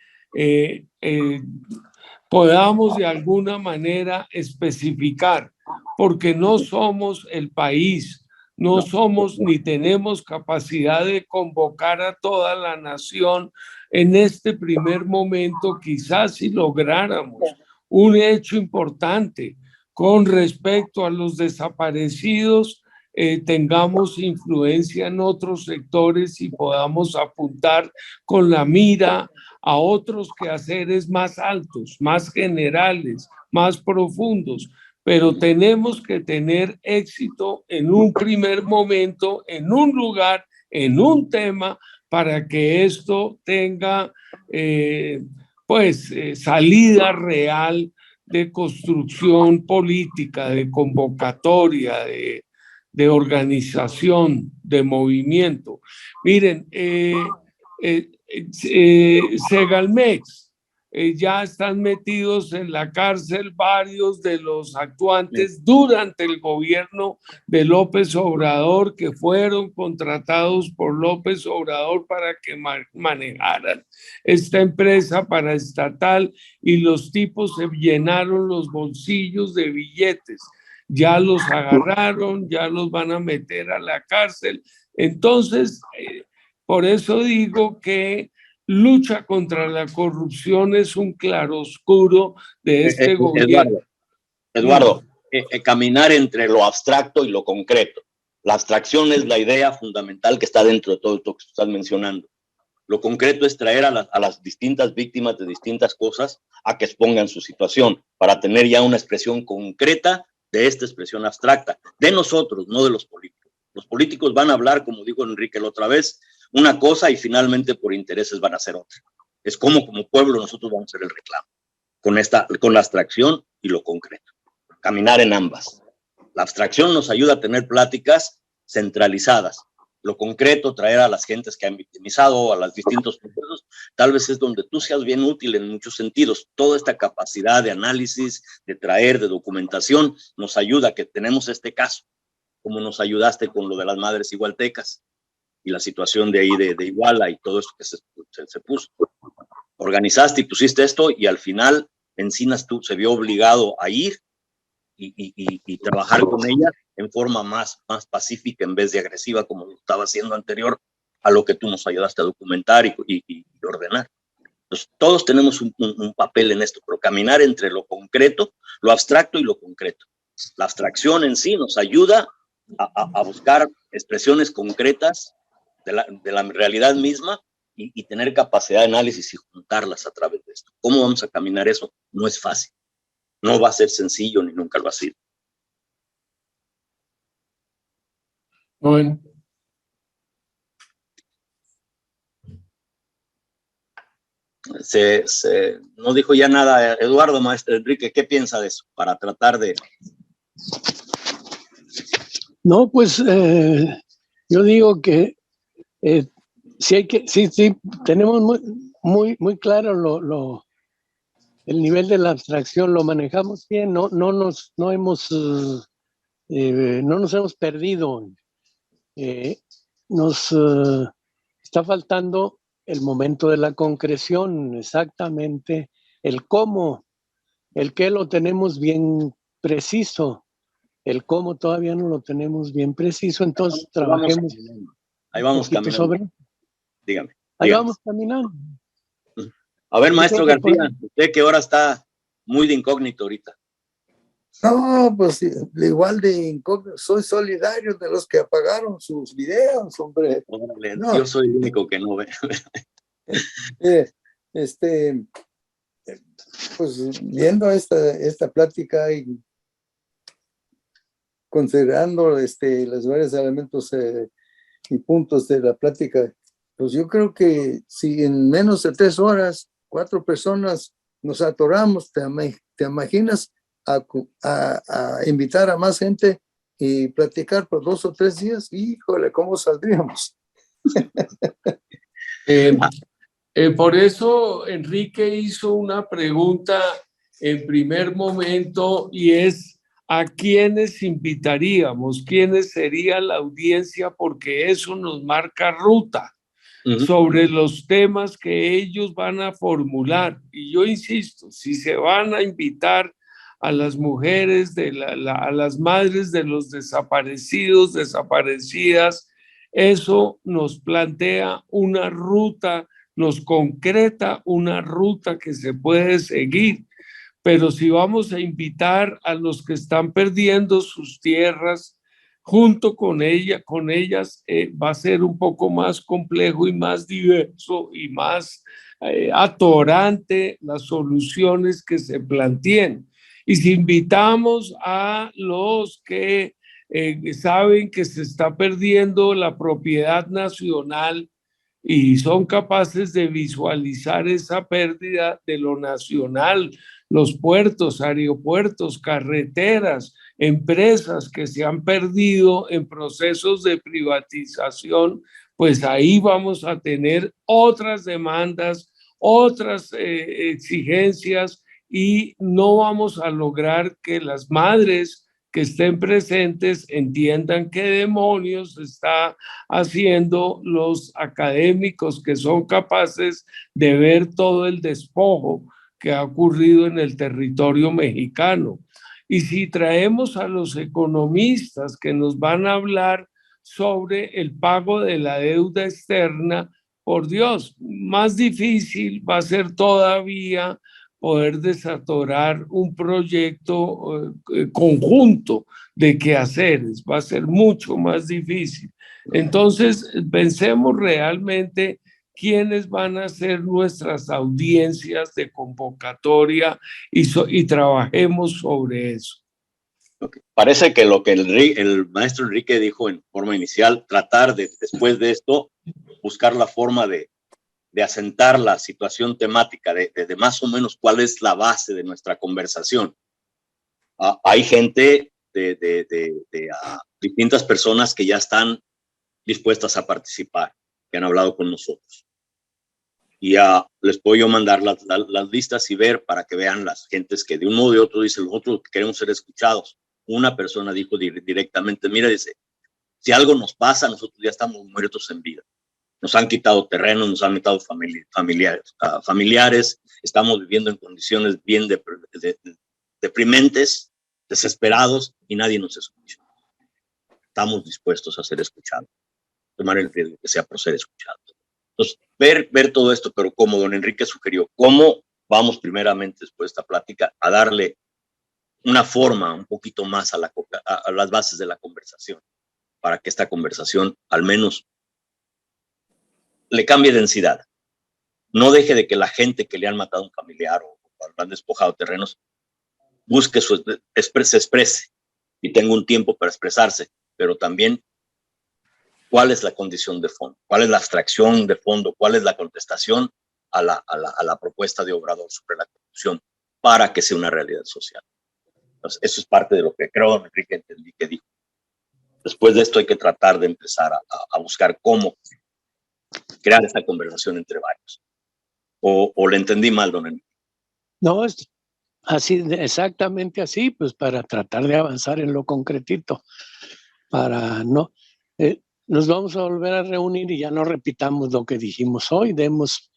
podamos de alguna manera especificar, porque no somos el país, no somos ni tenemos capacidad de convocar a toda la nación en este primer momento. Quizás si lográramos un hecho importante con respecto a los desaparecidos, tengamos influencia en otros sectores y podamos apuntar con la mira a otros quehaceres más altos, más generales, más profundos, pero tenemos que tener éxito en un primer momento, en un lugar, en un tema, para que esto tenga salida real de construcción política, de convocatoria, de organización, de movimiento. Miren, Segalmex, ya están metidos en la cárcel varios de los actuantes durante el gobierno de López Obrador, que fueron contratados por López Obrador para que manejaran esta empresa paraestatal y los tipos se llenaron los bolsillos de billetes. Ya los agarraron, ya los van a meter a la cárcel. Entonces, por eso digo que lucha contra la corrupción es un claroscuro de este gobierno. Eduardo, caminar entre lo abstracto y lo concreto. La abstracción es la idea fundamental que está dentro de todo esto que estás mencionando. Lo concreto es traer a las distintas víctimas de distintas cosas a que expongan su situación para tener ya una expresión concreta de esta expresión abstracta, de nosotros, no de los políticos. Los políticos van a hablar, como dijo Enrique la otra vez, una cosa y finalmente por intereses van a hacer otra. Es como pueblo nosotros vamos a hacer el reclamo con la abstracción y lo concreto. Caminar en ambas. La abstracción nos ayuda a tener pláticas centralizadas. Lo concreto, traer a las gentes que han victimizado, a los distintos procesos, tal vez es donde tú seas bien útil en muchos sentidos. Toda esta capacidad de análisis, de traer, de documentación, nos ayuda a que tenemos este caso, como nos ayudaste con lo de las madres igualtecas y la situación de ahí de Iguala y todo eso que se puso. Organizaste y pusiste esto y al final Encinas se vio obligado a ir y trabajar con ella en forma más pacífica en vez de agresiva como lo estaba haciendo anterior a lo que tú nos ayudaste a documentar y ordenar. Entonces, todos tenemos un papel en esto, pero caminar entre lo concreto, lo abstracto y lo concreto. La abstracción en sí nos ayuda a buscar expresiones concretas de la realidad misma y tener capacidad de análisis y juntarlas a través de esto. ¿Cómo vamos a caminar eso? No es fácil. No va a ser sencillo ni nunca lo ha sido. Bueno. No dijo ya nada Eduardo, maestro Enrique, ¿qué piensa de eso? Para tratar de... No, pues yo digo que sí tenemos muy claro el nivel de la abstracción, lo manejamos bien, no nos hemos perdido. Nos está faltando el momento de la concreción, exactamente, el cómo, el qué lo tenemos bien preciso, el cómo todavía no lo tenemos bien preciso, entonces trabajemos. Ahí vamos caminando. Dígame. Ahí vamos caminando. A ver, maestro García, usted que ahora está muy de incógnito ahorita. No, pues igual de incógnito, soy solidario de los que apagaron sus videos, hombre. No. Yo soy el único que no ve. Pues viendo esta plática y considerando los varios elementos y puntos de la plática, pues yo creo que si en menos de 3 horas, 4 personas nos atoramos, ¿te imaginas a invitar a más gente y platicar por 2 o 3 días? Híjole, ¿cómo saldríamos? Por eso Enrique hizo una pregunta en primer momento y es ¿a quiénes invitaríamos? ¿Quiénes sería la audiencia? Porque eso nos marca ruta sobre los temas que ellos van a formular. Y yo insisto, si se van a invitar a las mujeres, a las madres de los desaparecidos, desaparecidas, eso nos plantea una ruta, nos concreta una ruta que se puede seguir. Pero si vamos a invitar a los que están perdiendo sus tierras, junto con ellas va a ser un poco más complejo y más diverso y más atorante las soluciones que se planteen. Y si invitamos a los que saben que se está perdiendo la propiedad nacional y son capaces de visualizar esa pérdida de lo nacional, los puertos, aeropuertos, carreteras, empresas que se han perdido en procesos de privatización, pues ahí vamos a tener otras demandas, otras exigencias y no vamos a lograr que las madres que estén presentes entiendan qué demonios está haciendo los académicos que son capaces de ver todo el despojo que ha ocurrido en el territorio mexicano. Y si traemos a los economistas que nos van a hablar sobre el pago de la deuda externa, por Dios, más difícil va a ser todavía poder desatorar un proyecto conjunto de quehaceres, va a ser mucho más difícil. Entonces, pensemos realmente quiénes van a ser nuestras audiencias de convocatoria y trabajemos sobre eso. Okay. Parece que lo que el maestro Enrique dijo en forma inicial, tratar de, después de esto, buscar la forma de asentar la situación temática, de más o menos cuál es la base de nuestra conversación. Hay gente de distintas personas que ya están dispuestas a participar, que han hablado con nosotros. Y les puedo yo mandar las listas y ver para que vean las gentes que de un modo u otro dicen, nosotros queremos ser escuchados. Una persona dijo directamente, mira, dice, si algo nos pasa, nosotros ya estamos muertos en vida. Nos han quitado terrenos, nos han quitado familiares, estamos viviendo en condiciones bien deprimentes, desesperados, y nadie nos escucha. Estamos dispuestos a ser escuchados, tomar el riesgo que sea por ser escuchados. Entonces, ver todo esto, pero como don Enrique sugirió, cómo vamos primeramente después de esta plática a darle una forma un poquito más a las bases de la conversación, para que esta conversación al menos le cambie densidad. No deje de que la gente que le han matado a un familiar o le han despojado terrenos busque se exprese y tenga un tiempo para expresarse, pero también cuál es la condición de fondo, cuál es la abstracción de fondo, cuál es la contestación a la propuesta de Obrador sobre la corrupción para que sea una realidad social. Entonces, eso es parte de lo que creo, don Enrique, entendí que dijo. Después de esto hay que tratar de empezar a buscar cómo crear esa conversación entre varios. ¿O le entendí mal, don Enrique? No, es así, exactamente así, pues para tratar de avanzar en lo concretito, para no... nos vamos a volver a reunir y ya no repitamos lo que dijimos hoy, demos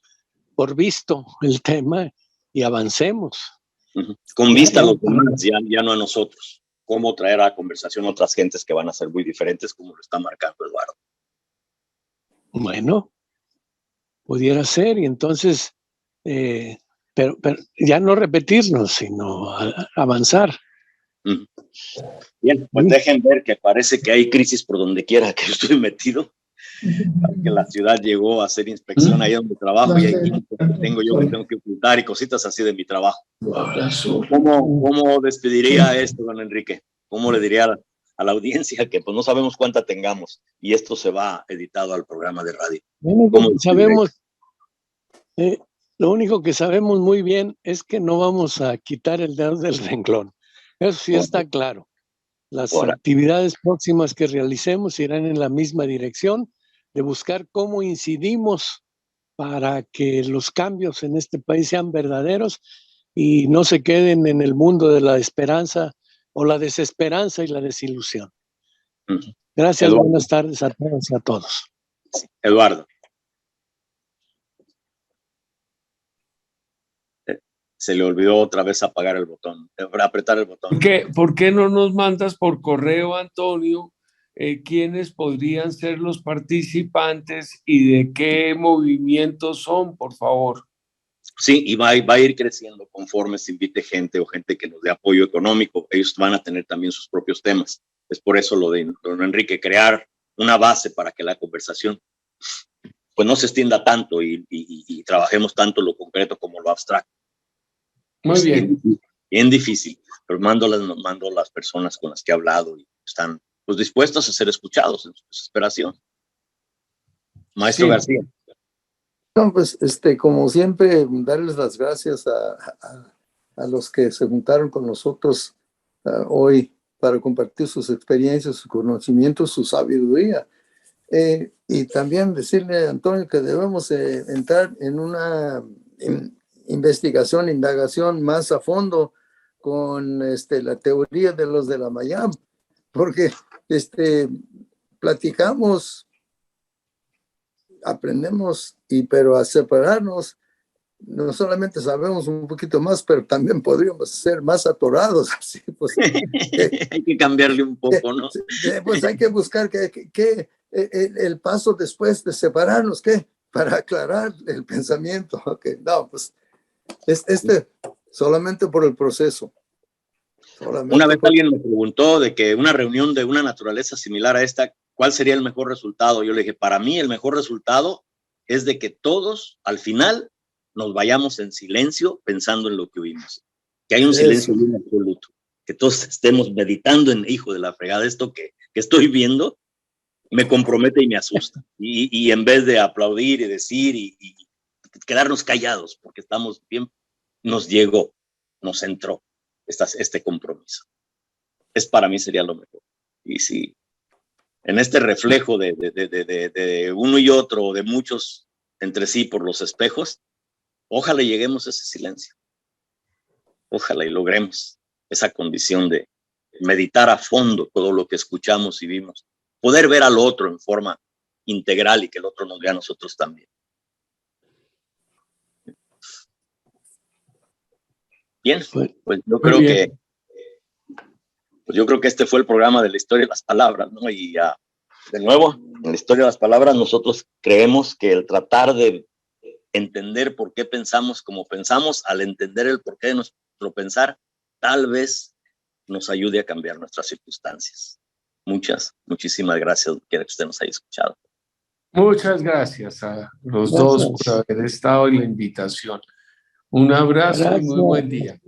por visto el tema y avancemos. Con vista a los demás, ya no a nosotros. Cómo traer a la conversación a otras gentes que van a ser muy diferentes, como lo está marcando Eduardo. Bueno, pudiera ser, y entonces, pero ya no repetirnos, sino avanzar. Bien, pues dejen ver que parece que hay crisis por donde quiera que estoy metido. Que la ciudad llegó a hacer inspección ahí donde trabajo y hay tengo yo que tengo que ocultar y cositas así de mi trabajo. ¿Cómo despediría esto, don Enrique? ¿Cómo le diría a la audiencia que pues no sabemos cuánta tengamos y esto se va editado al programa de radio? Lo único que sabemos muy bien es que no vamos a quitar el dedo del renglón. Eso sí está claro. Las actividades próximas que realicemos irán en la misma dirección de buscar cómo incidimos para que los cambios en este país sean verdaderos y no se queden en el mundo de la esperanza o la desesperanza y la desilusión. Gracias, Eduardo. Buenas tardes a todos y a todos. Eduardo. Se le olvidó otra vez apagar el botón, apretar el botón. ¿Por qué no nos mandas por correo, Antonio, quiénes podrían ser los participantes y de qué movimientos son, por favor? Sí, y va a ir creciendo conforme se invite gente o gente que nos dé apoyo económico. Ellos van a tener también sus propios temas. Es por eso lo de don Enrique, crear una base para que la conversación pues no se extienda tanto y trabajemos tanto lo concreto como lo abstracto. Muy bien. Bien difícil, pero mando las personas con las que he hablado y están pues dispuestos a ser escuchados en su desesperación. Maestro García. No, pues como siempre, darles las gracias a los que se juntaron con nosotros hoy para compartir sus experiencias, sus conocimientos, su sabiduría. Y también decirle a Antonio que debemos entrar en una investigación, indagación más a fondo con la teoría de los de la Mayam, porque platicamos, aprendemos, pero a separarnos no solamente sabemos un poquito más, pero también podríamos ser más atorados. Así, pues, hay que cambiarle un poco, ¿no? Pues hay que buscar el paso después de separarnos, ¿qué? para aclarar el pensamiento. Okay. No, pues solamente por el proceso. Una vez alguien me preguntó de que una reunión de una naturaleza similar a esta, ¿cuál sería el mejor resultado? Yo le dije, para mí el mejor resultado es de que todos al final nos vayamos en silencio pensando en lo que oímos. Que hay un silencio bien absoluto. Que todos estemos meditando en, hijo de la fregada, esto que estoy viendo me compromete y me asusta. Y en vez de aplaudir y decir y quedarnos callados, porque estamos bien, nos llegó, nos entró este compromiso. Para mí sería lo mejor. Y si en este reflejo de uno y otro, de muchos entre sí por los espejos, ojalá lleguemos a ese silencio. Ojalá y logremos esa condición de meditar a fondo todo lo que escuchamos y vimos. Poder ver al otro en forma integral y que el otro nos vea a nosotros también. Bien, pues yo creo que este fue el programa de la historia de las palabras, ¿no? Y de nuevo, en la historia de las palabras nosotros creemos que el tratar de entender por qué pensamos como pensamos, al entender el porqué de nuestro pensar, tal vez nos ayude a cambiar nuestras circunstancias. Muchísimas gracias, que usted nos haya escuchado. Muchas gracias a los dos por haber estado en la invitación. Un abrazo y muy buen día.